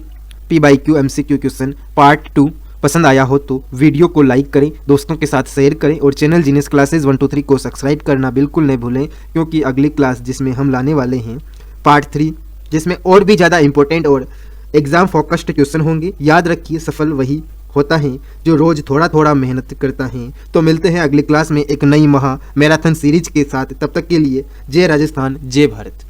P/Q MCQ question part 2 पसंद आया हो तो वीडियो को लाइक करें, दोस्तों के साथ शेयर करें और चैनल जीनियस क्लासेज 1 2 3 को सब्सक्राइब करना बिल्कुल नहीं भूलें, क्योंकि अगली क्लास जिसमें हम लाने वाले हैं पार्ट 3, जिसमें और भी ज़्यादा इंपॉर्टेंट और एग्जाम फोकस्ड क्वेश्चन होंगे। याद रखिए, सफल वही होता है जो रोज़ थोड़ा थोड़ा मेहनत करता है। तो मिलते हैं अगली क्लास में एक नई मैराथन सीरीज के साथ। तब तक के लिए जय राजस्थान, जय भारत।